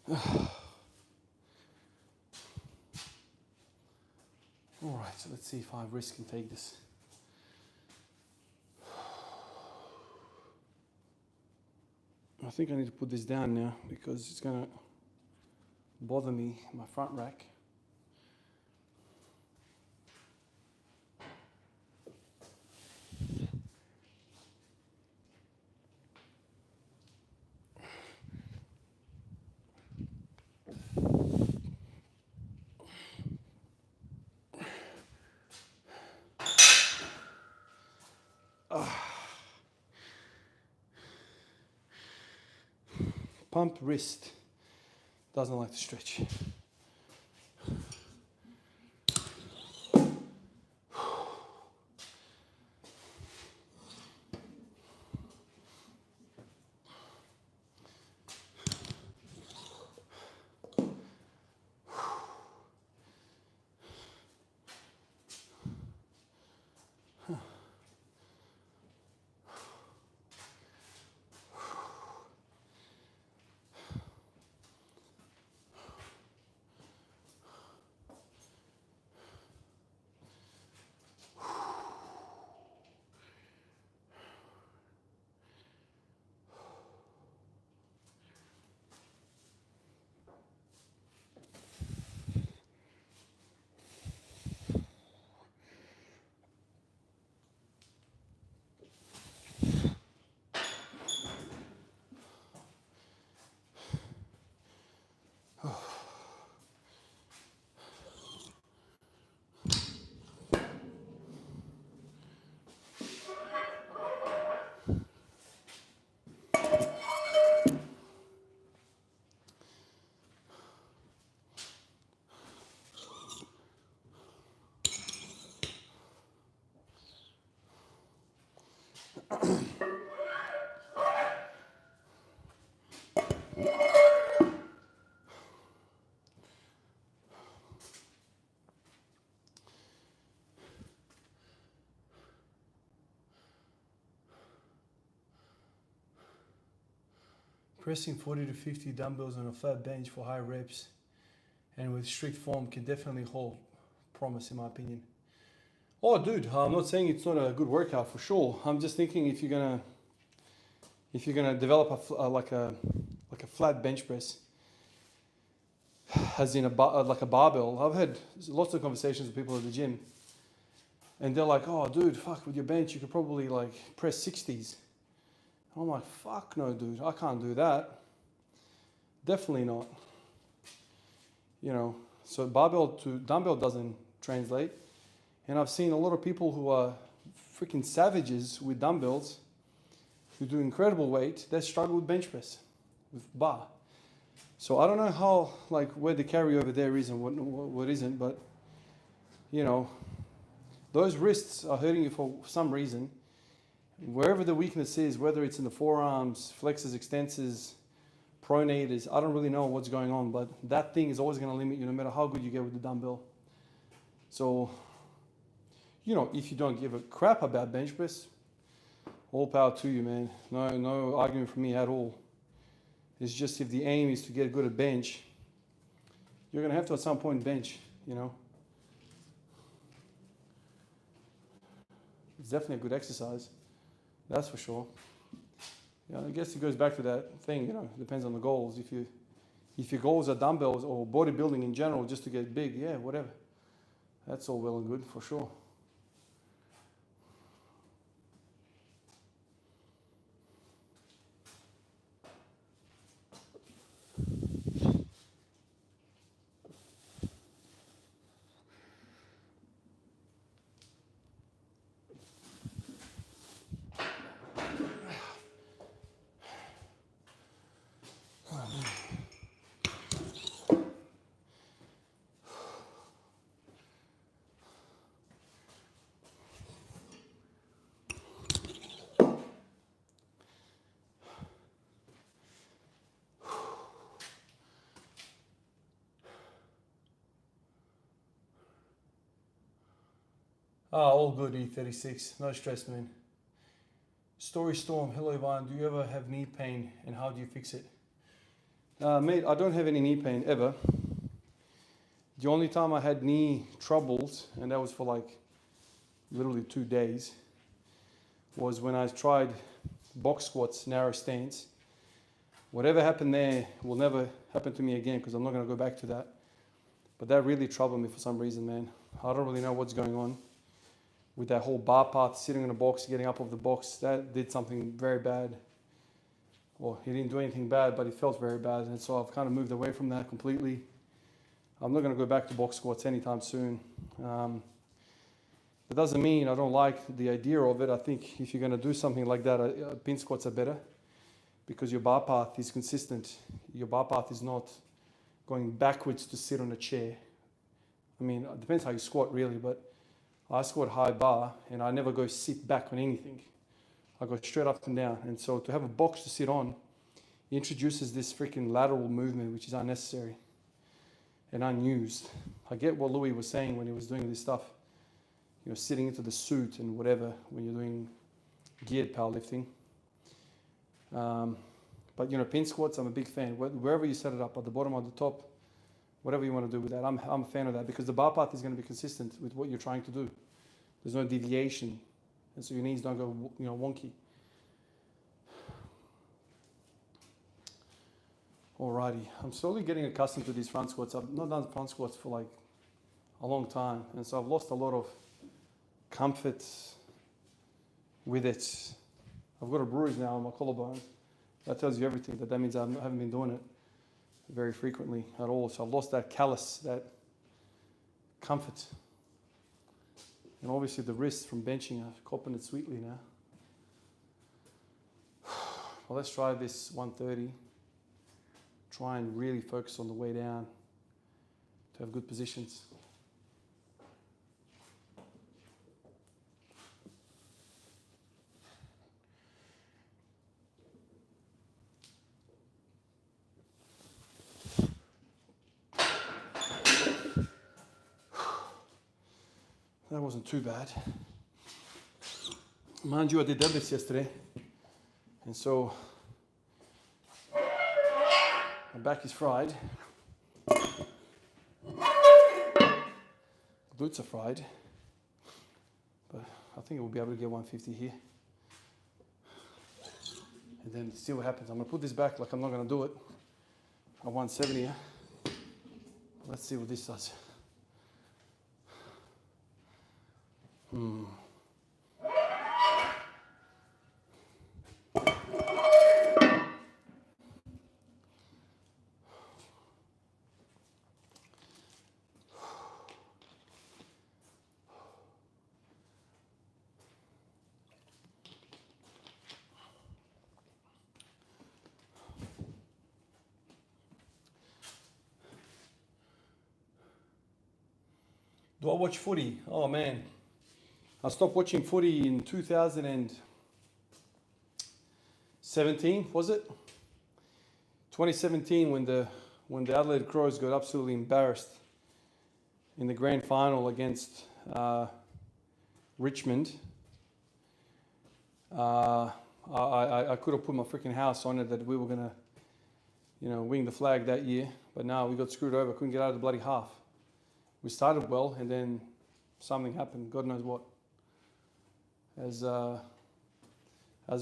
Speaker 1: All right, so let's see if my wrist can take this. I think I need to put this down now because it's gonna bother me, my front rack. pump wrist. Doesn't like to stretch. Pressing 40 to 50 dumbbells on a flat bench for high reps and with strict form can definitely hold promise in my opinion. Oh dude, I'm not saying it's not a good workout for sure. I'm just thinking if you're gonna develop like a flat bench press, as in like a barbell. I've had lots of conversations with people at the gym, and they're like, "Oh, dude, fuck, with your bench, you could probably like press 60s." I'm like, "Fuck no, dude, I can't do that. Definitely not." You know, so barbell to dumbbell doesn't translate, and I've seen a lot of people who are freaking savages with dumbbells, who do incredible weight, they struggle with bench press, with bar. So I don't know how, like, where the carryover there is and what isn't, but, you know, those wrists are hurting you for some reason. Wherever the weakness is, whether it's in the forearms, flexors, extensors, pronators, I don't really know what's going on, but that thing is always going to limit you no matter how good you get with the dumbbell. So, you know, if you don't give a crap about bench press, all power to you, man. No argument from me at all. It's just if the aim is to get good at bench, you're going to have to at some point bench, you know. It's definitely a good exercise. That's for sure. Yeah, I guess it goes back to that thing, you know, it depends on the goals. If your goals are dumbbells or bodybuilding in general just to get big, yeah, whatever. That's all well and good for sure. All good, E36. No stress, man. Story Storm. Hello, Ivan. Do you ever have knee pain and how do you fix it? Mate, I don't have any knee pain ever. The only time I had knee troubles, and that was for like literally 2 days, was when I tried box squats, narrow stance. Whatever happened there will never happen to me again because I'm not going to go back to that. But that really troubled me for some reason, man. I don't really know what's going on with that whole bar path, sitting in a box, getting up off the box. That did something very bad. Well, he didn't do anything bad, but it felt very bad. And so I've kind of moved away from that completely. I'm not going to go back to box squats anytime soon. That doesn't mean I don't like the idea of it. I think if you're going to do something like that, pin squats are better. because your bar path is consistent. Your bar path is not going backwards to sit on a chair. I mean, it depends how you squat really, but I squat high bar and I never go sit back on anything. I go straight up and down. And so to have a box to sit on, it introduces this freaking lateral movement, which is unnecessary and unused. I get what Louis was saying when he was doing this stuff, you know, sitting into the suit and whatever when you're doing geared powerlifting. But you know, pin squats, I'm a big fan. Wherever you set it up, at the bottom or the top, whatever you want to do with that, I'm a fan of that because the bar path is going to be consistent with what you're trying to do. There's no deviation, and so your knees don't go, you know, wonky. Alrighty, I'm slowly getting accustomed to these front squats. I've not done front squats for like a long time, and so I've lost a lot of comfort with it. I've got a bruise now on my collarbone. That tells you everything. That means I haven't been doing it very frequently at all. So I've lost that callus, that comfort. And obviously the wrist from benching, I've copping it sweetly now. Well, let's try this 130. Try and really focus on the way down to have good positions. That wasn't too bad. Mind you, I did deadlifts yesterday, and so my back is fried. Glutes are fried, but I think we'll be able to get 150 here. And then see what happens. I'm gonna put this back like I'm not gonna do it at 170 here. Let's see what this does. Do I watch footy? Oh man. I stopped watching footy in 2017, was it? 2017 when the Adelaide Crows got absolutely embarrassed in the grand final against Richmond. I could have put my freaking house on it that we were gonna, you know, wing the flag that year, but no, we got screwed over. Couldn't get out of the bloody half. We started well, and then something happened. God knows what. As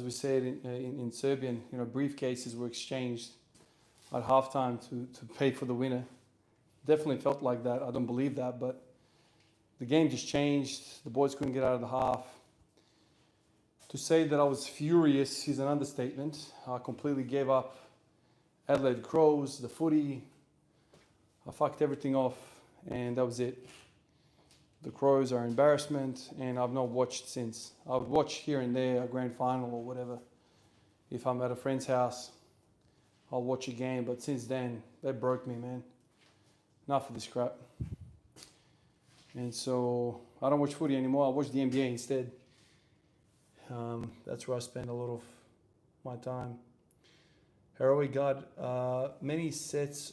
Speaker 1: we said in Serbian, you know, briefcases were exchanged at halftime to pay for the winner. Definitely felt like that. I don't believe that, but the game just changed. The boys couldn't get out of the half. To say that I was furious is an understatement. I completely gave up Adelaide Crows, the footy. I fucked everything off, and that was it. The Crows are embarrassment, and I've not watched since. I would watch here and there a grand final or whatever. If I'm at a friend's house, I'll watch a game, but since then, they broke me, man. Enough of this crap. And so, I don't watch footy anymore. I watch the NBA instead. That's where I spend a lot of my time. Heroic God, many sets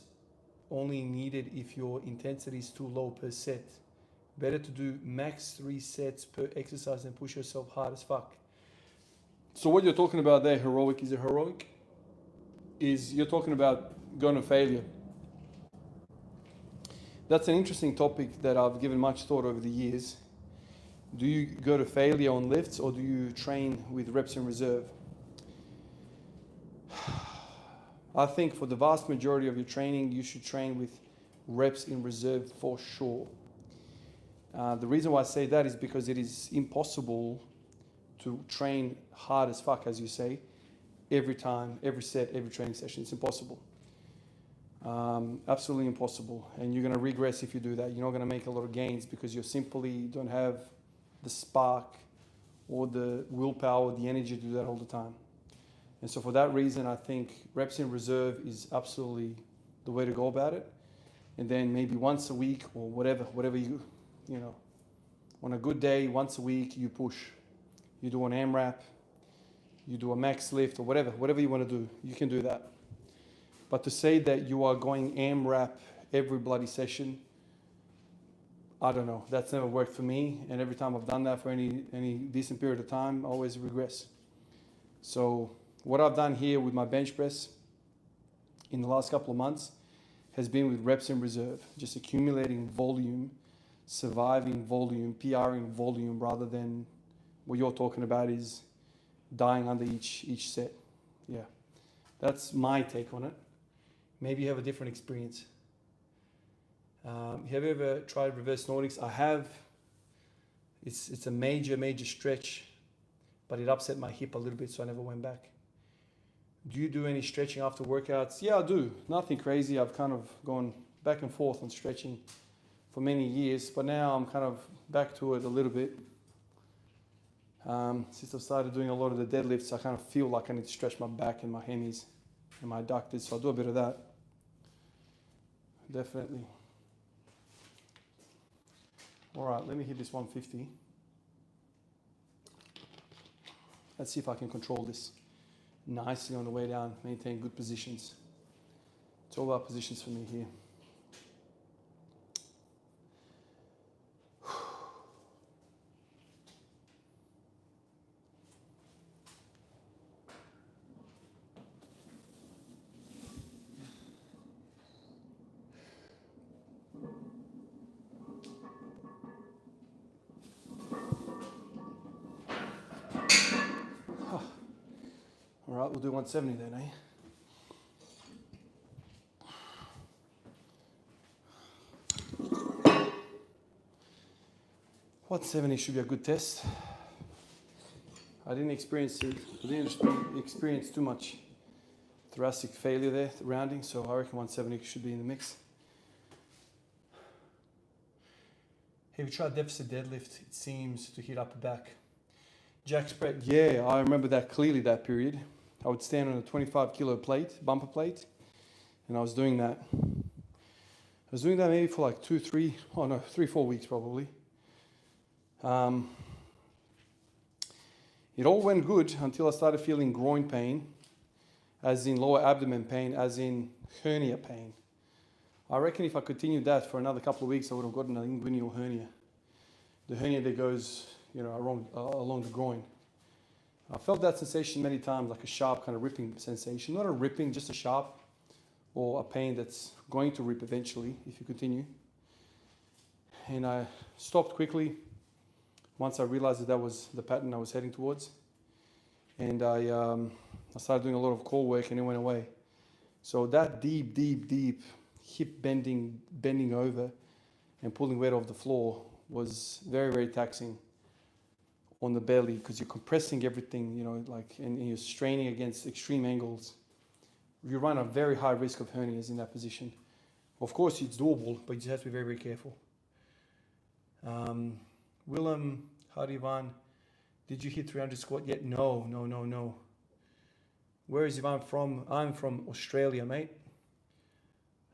Speaker 1: only needed if your intensity is too low per set. Better to do max 3 sets per exercise and push yourself hard as fuck. So what you're talking about there, heroic, is it heroic? Is you're talking about going to failure. That's an interesting topic that I've given much thought over the years. Do you go to failure on lifts or do you train with reps in reserve? I think for the vast majority of your training, you should train with reps in reserve for sure. The reason why I say that is because it is impossible to train hard as fuck, as you say, every time, every set, every training session. It's impossible. Absolutely impossible. And you're going to regress if you do that. You're not going to make a lot of gains because you simply don't have the spark or the willpower or the energy to do that all the time. And so for that reason, I think reps in reserve is absolutely the way to go about it. And then maybe once a week or whatever you know, on a good day, once a week you push. You do an AMRAP, you do a max lift or whatever you want to do, you can do that. But to say that you are going AMRAP every bloody session, I don't know. That's never worked for me. And every time I've done that for any decent period of time, I always regress. So what I've done here with my bench press in the last couple of months has been with reps in reserve, just accumulating volume, surviving volume, PRing volume, rather than what you're talking about is dying under each set. Yeah, that's my take on it. Maybe you have a different experience. Have you ever tried reverse Nordics? I have. It's a major stretch, but it upset my hip a little bit, so I never went back. Do you do any stretching after workouts? Yeah, I do. Nothing crazy. I've kind of gone back and forth on stretching for many years, but now I'm kind of back to it a little bit. Since I've started doing a lot of the deadlifts, I kind of feel like I need to stretch my back and my hemis and my adductors, so I'll do a bit of that. Definitely. All right, let me hit this 150. Let's see if I can control this nicely on the way down, maintain good positions. It's all about positions for me here. All right, we'll do 170 then, eh? What 70 should be a good test. I didn't experience too much thoracic failure there, the rounding, so I reckon 170 should be in the mix. Have you tried deficit deadlift? It seems to hit upper back. Jack spread, yeah, I remember that clearly, that period. I would stand on a 25 kilo plate, bumper plate, and I was doing that. I was doing that maybe for like 3, 4 weeks probably. It all went good until I started feeling groin pain, as in lower abdomen pain, as in hernia pain. I reckon if I continued that for another couple of weeks, I would have gotten an inguinal hernia. The hernia that goes, along the groin. I felt that sensation many times, like a sharp kind of ripping sensation. Not a ripping, just a sharp, or a pain that's going to rip eventually if you continue. And I stopped quickly once I realized that was the pattern I was heading towards. And I started doing a lot of core work, and it went away. So that deep hip bending over and pulling weight off the floor was very, very taxing on the belly, because you're compressing everything, and you're straining against extreme angles. You run a very high risk of hernias in that position. Of course, it's doable, but you just have to be very, very careful. Willem, Harivan, did you hit 300 squat yet? No. Where is Ivan from? I'm from Australia, mate.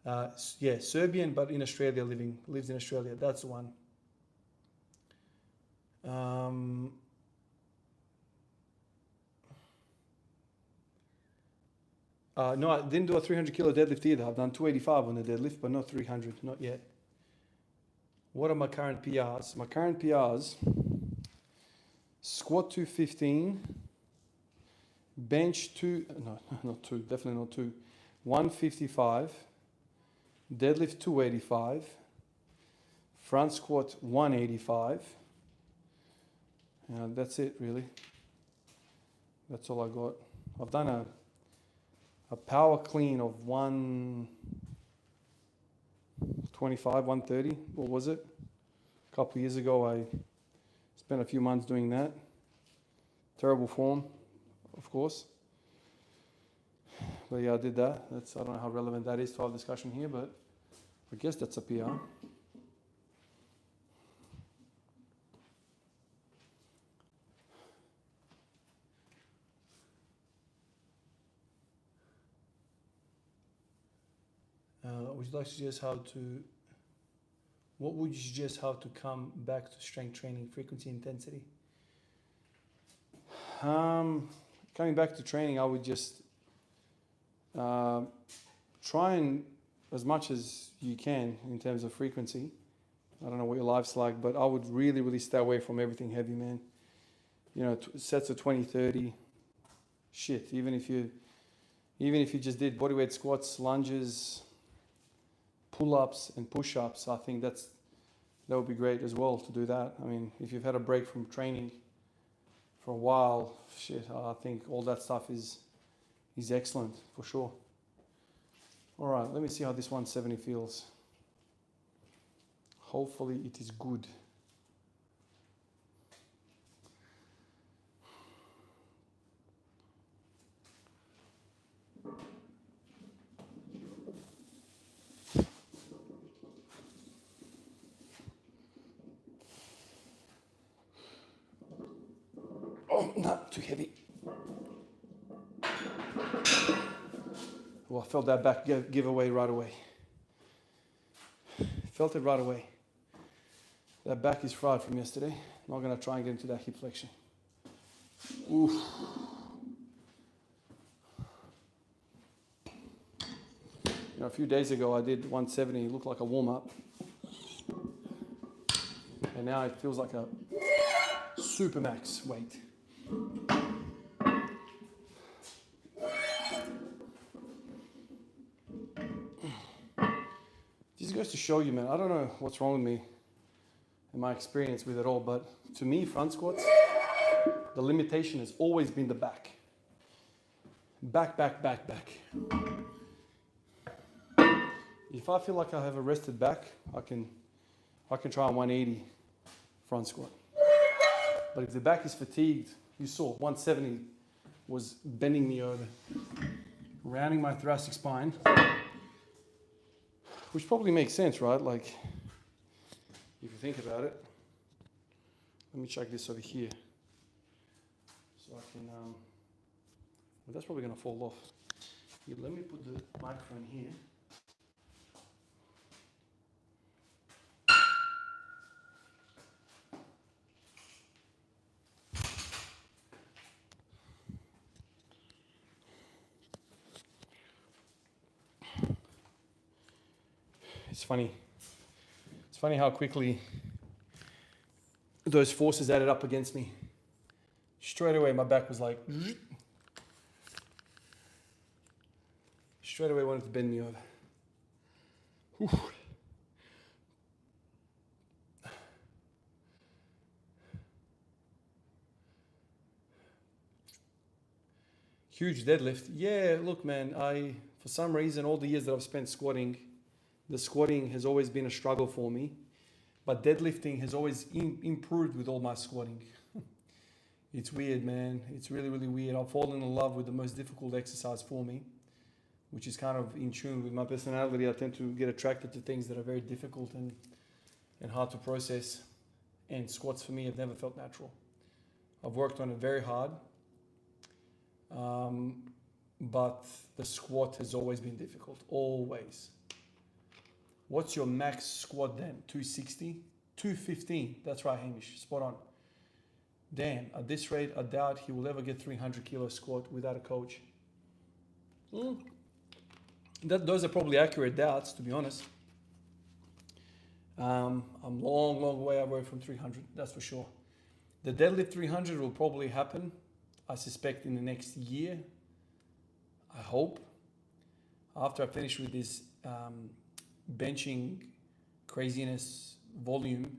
Speaker 1: Yeah, Serbian, but in Australia, lives in Australia. That's the one. No, I didn't do a 300 kilo deadlift either. I've done 285 on the deadlift, but not 300, not yet. What are my current PRs? My current PRs, squat 215, bench definitely not 2, 155, deadlift 285, front squat 185. That's it really. That's all I got. I've done a power clean of 125, 130. What was it? A couple of years ago, I spent a few months doing that. Terrible form, of course. But yeah, I did that. I don't know how relevant that is to our discussion here, but I guess that's a PR. Would you like to suggest how to? What would you suggest how to come back to strength training, frequency, intensity? Coming back to training, I would just try and as much as you can in terms of frequency. I don't know what your life's like, but I would really, really stay away from everything heavy, man. You know, sets of 20, 30. Shit, even if you just did bodyweight squats, lunges, pull-ups and push-ups, I think that would be great as well to do that. I mean, if you've had a break from training for a while, shit, I think all that stuff is excellent for sure. All right, let me see how this 170 feels. Hopefully it is good. Oh, not too heavy. Well, I felt that back give away right away. Felt it right away. That back is fried from yesterday. Not going to try and get into that hip flexion. Oof. You know, a few days ago I did 170. It looked like a warm-up. And now it feels like a super max weight. This goes to show you, man, I don't know what's wrong with me and my experience with it all, but to me, front squats, the limitation has always been the back. Back, back, back, back. If I feel like I have a rested back, I can try a 180 front squat. But if the back is fatigued, you saw 170 was bending me over, rounding my thoracic spine, which probably makes sense, right? Like, if you think about it. Let me check this over here. So I can, well, that's probably gonna fall off. Here, let me put the microphone here. It's funny. It's funny how quickly those forces added up against me. Straight away, my back was like, straight away wanted to bend me over. Whew. Huge deadlift. Yeah, look, man, for some reason, all the years that I've spent squatting, the squatting has always been a struggle for me, but deadlifting has always improved with all my squatting. It's weird, man. It's really, really weird. I've fallen in love with the most difficult exercise for me, which is kind of in tune with my personality. I tend to get attracted to things that are very difficult and hard to process. And squats for me have never felt natural. I've worked on it very hard, but the squat has always been difficult, always. What's your max squat then? 260? 215. That's right, Hamish. Spot on. Damn, at this rate, I doubt he will ever get 300 kilo squat without a coach. Those are probably accurate doubts, to be honest. I'm long, long way away from 300, that's for sure. The deadlift 300 will probably happen, I suspect, in the next year. I hope. After I finish with this benching craziness volume,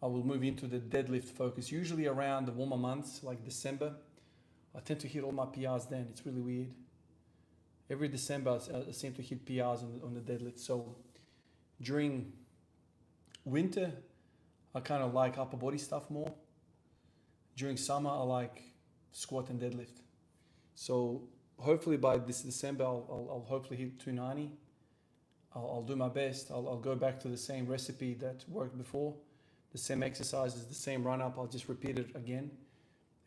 Speaker 1: I will move into the deadlift focus, usually around the warmer months like December. I tend to hit all my PRs then. It's really weird. Every December I seem to hit PRs on the deadlift. So during winter, I kind of like upper body stuff more. During summer, I like squat and deadlift. So hopefully by this December, I'll hopefully hit 290. I'll do my best. I'll go back to the same recipe that worked before, the same exercises, the same run up. I'll just repeat it again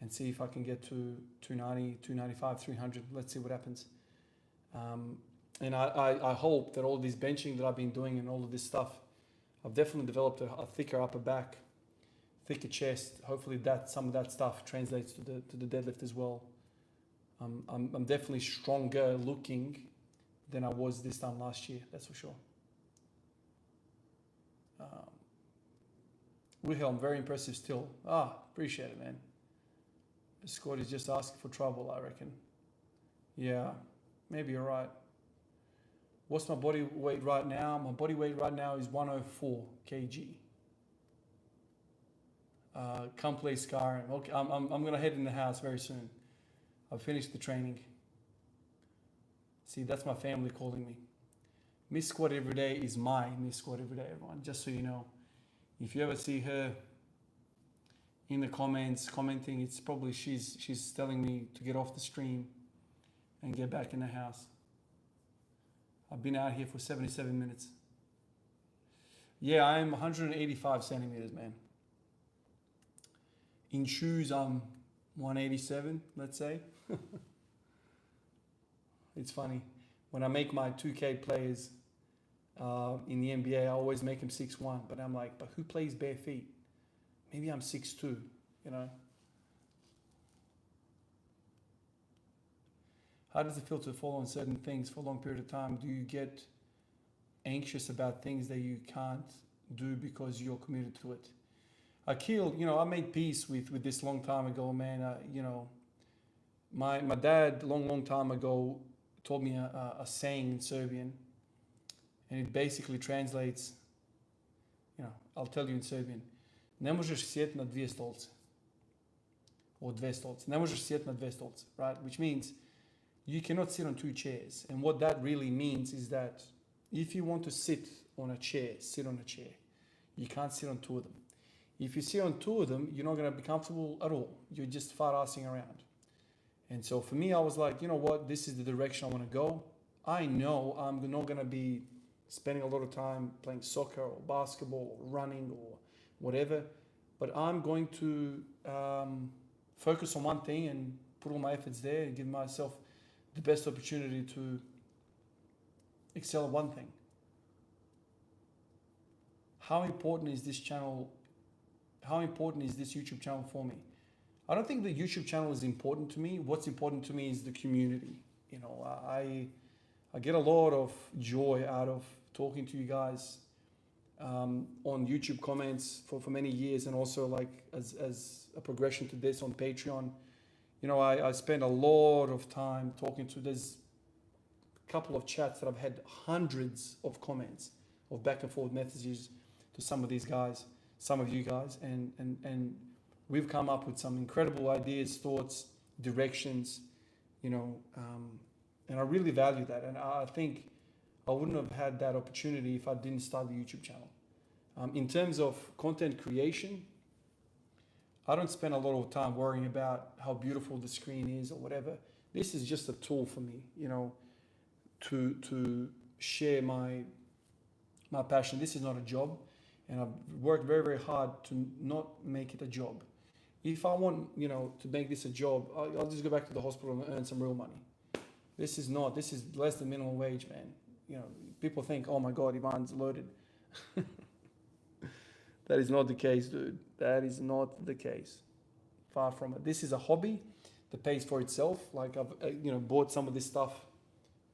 Speaker 1: and see if I can get to 290, 295, 300. Let's see what happens. And I hope that all this benching that I've been doing and all of this stuff, I've definitely developed a thicker upper back, thicker chest. Hopefully that some of that stuff translates to the deadlift as well. I'm definitely stronger looking than I was this time last year, that's for sure. Wilhelm, very impressive still. Appreciate it, man. Scott is just asking for trouble, I reckon. Yeah, maybe you're right. What's my body weight right now? My body weight right now is 104 kg. Come play Skyrim. Okay, I'm gonna head in the house very soon. I've finished the training. See, that's my family calling me. Miss Squad every day is my Miss Squad every day, everyone. Just so you know, if you ever see her in the comments commenting, it's probably she's telling me to get off the stream and get back in the house. I've been out here for 77 minutes. Yeah, I'm 185 centimeters, man. In shoes, I'm 187, let's say. It's funny. When I make my 2K players in the NBA, I always make them 6'1", but I'm like, but who plays bare feet? Maybe I'm 6'2", you know? How does it feel to follow on certain things for a long period of time? Do you get anxious about things that you can't do because you're committed to it? Akil, I made peace with this long time ago, man. My dad, long time ago, told me a saying in Serbian, and it basically translates, I'll tell you in Serbian, ne možeš sjeti na dvije stolce, or dve stolce. Ne možeš sjeti na dve stolce, right? Which means you cannot sit on two chairs. And what that really means is that if you want to sit on a chair, sit on a chair. You can't sit on two of them. If you sit on two of them, you're not going to be comfortable at all. You're just far-assing around. And so for me, I was like, you know what? This is the direction I want to go. I know I'm not going to be spending a lot of time playing soccer or basketball or running or whatever. But I'm going to focus on one thing and put all my efforts there and give myself the best opportunity to excel at one thing. How important is this channel? How important is this YouTube channel for me? I don't think the YouTube channel is important to me. What's important to me is the community. I get a lot of joy out of talking to you guys on YouTube comments for many years, and also like as a progression to this on Patreon. I spend a lot of time talking to, there's a couple of chats that I've had hundreds of comments of back and forth messages to some of these guys, some of you guys, and we've come up with some incredible ideas, thoughts, directions, and I really value that. And I think I wouldn't have had that opportunity if I didn't start the YouTube channel. In terms of content creation, I don't spend a lot of time worrying about how beautiful the screen is or whatever. This is just a tool for me, to share my passion. This is not a job, and I've worked very, very hard to not make it a job. If I want, to make this a job, I'll just go back to the hospital and earn some real money. This is less than minimum wage, man. People think, oh my God, Ivan's loaded. That is not the case, dude. That is not the case. Far from it. This is a hobby that pays for itself. Like I've, bought some of this stuff.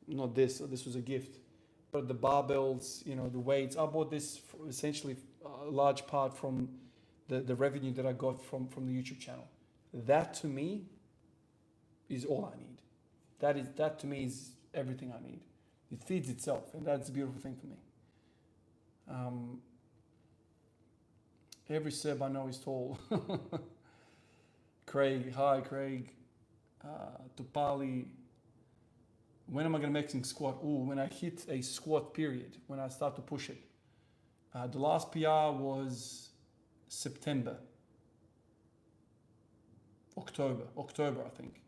Speaker 1: Not this. This was a gift. But the barbells, the weights. I bought this for essentially a large part from the revenue that I got from the YouTube channel. That to me is all I need. That to me is everything I need. It feeds itself, and that's a beautiful thing for me. Every Serb I know is tall. Craig, hi Craig. Tupali. When am I going to make some squat? When I hit a squat period, when I start to push it. The last PR was September. October, I think.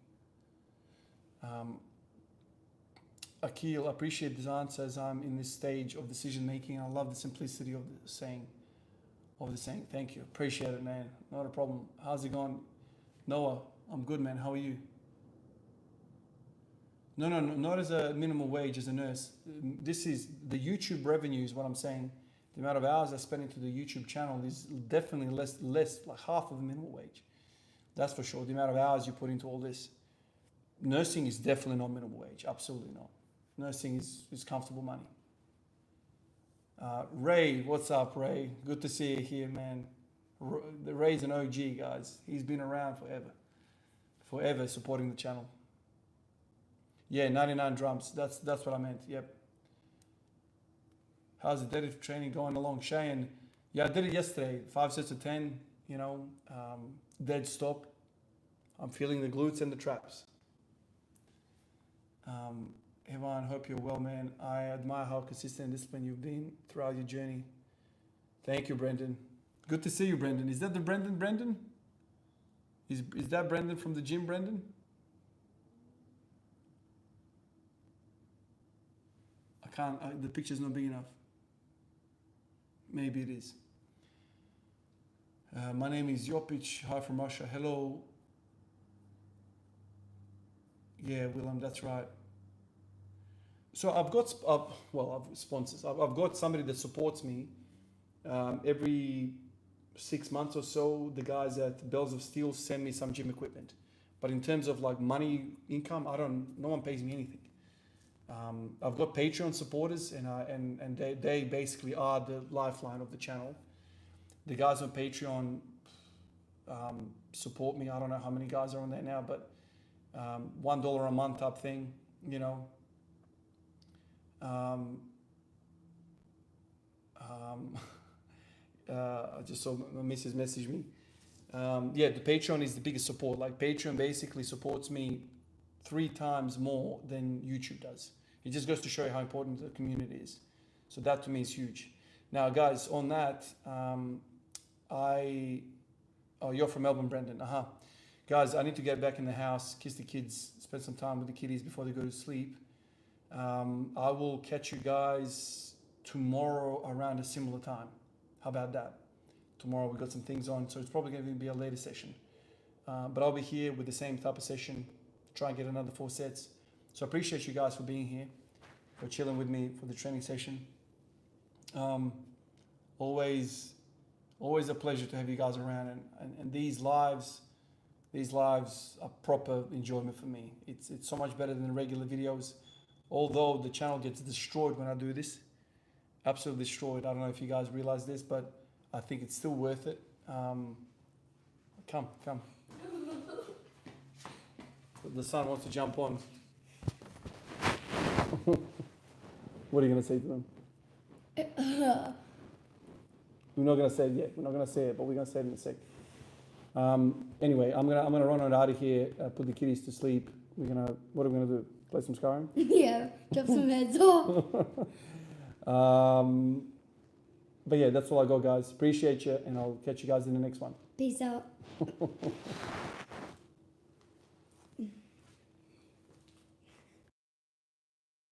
Speaker 1: Akil, I appreciate this answer as I'm in this stage of decision making. I love the simplicity of the saying. Thank you. Appreciate it, man. Not a problem. How's it going? Noah, I'm good, man. How are you? No, not as a minimum wage as a nurse. This is the YouTube revenue is what I'm saying. The amount of hours I spend into the YouTube channel is definitely less, like half of the minimum wage. That's for sure. The amount of hours you put into all this. Nursing is definitely not minimum wage. Absolutely not. Nursing is comfortable money. Ray, what's up, Ray? Good to see you here, man. Ray's an OG, guys. He's been around forever supporting the channel. Yeah, 99 drums. That's what I meant. Yep. How's the deadlift training going along, Shane? Yeah, I did it yesterday. 5 sets of 10. You know, dead stop. I'm feeling the glutes and the traps. Ivan, hope you're well, man. I admire how consistent and disciplined you've been throughout your journey. Thank you, Brendan. Good to see you, Brendan. Is that the Brendan? Is that Brendan from the gym, Brendan? I can't, the picture's not big enough. Maybe it is. My name is Jopic. Hi from Russia. Hello. Yeah, Willem, that's right. So I've got, I've sponsors. I've got somebody that supports me every 6 months or so. The guys at Bells of Steel send me some gym equipment. But in terms of like money, income, no one pays me anything. I've got Patreon supporters and they basically are the lifeline of the channel. The guys on Patreon support me. I don't know how many guys are on there now, but $1 a month type thing, you know. I just saw my missus message me. Yeah, the Patreon is the biggest support. Like Patreon basically supports me 3 times more than YouTube does. It just goes to show you how important the community is. So that to me is huge. Now, guys, on that, you're from Melbourne, Brendan. Guys, I need to get back in the house, kiss the kids, spend some time with the kiddies before they go to sleep. I will catch you guys tomorrow around a similar time. How about that? Tomorrow we got some things on, so it's probably going to be a later session. But I'll be here with the same type of session, try and get another 4 sets. So I appreciate you guys for being here, for chilling with me for the training session. Always a pleasure to have you guys around, and these lives are proper enjoyment for me. It's so much better than the regular videos. Although the channel gets destroyed when I do this, absolutely destroyed. I don't know if you guys realize this, but I think it's still worth it. Come. The son wants to jump on. What are you going to say to them? We're not going to say it yet. We're not going to say it, but we're going to say it in a sec. Anyway, I'm gonna run on out of here. Put the kiddies to sleep. What are we gonna do? Play some Skyrim?
Speaker 2: Yeah, chop some heads off.
Speaker 1: But yeah, that's all I got, guys. Appreciate you, and I'll catch you guys in the next one.
Speaker 2: Peace out.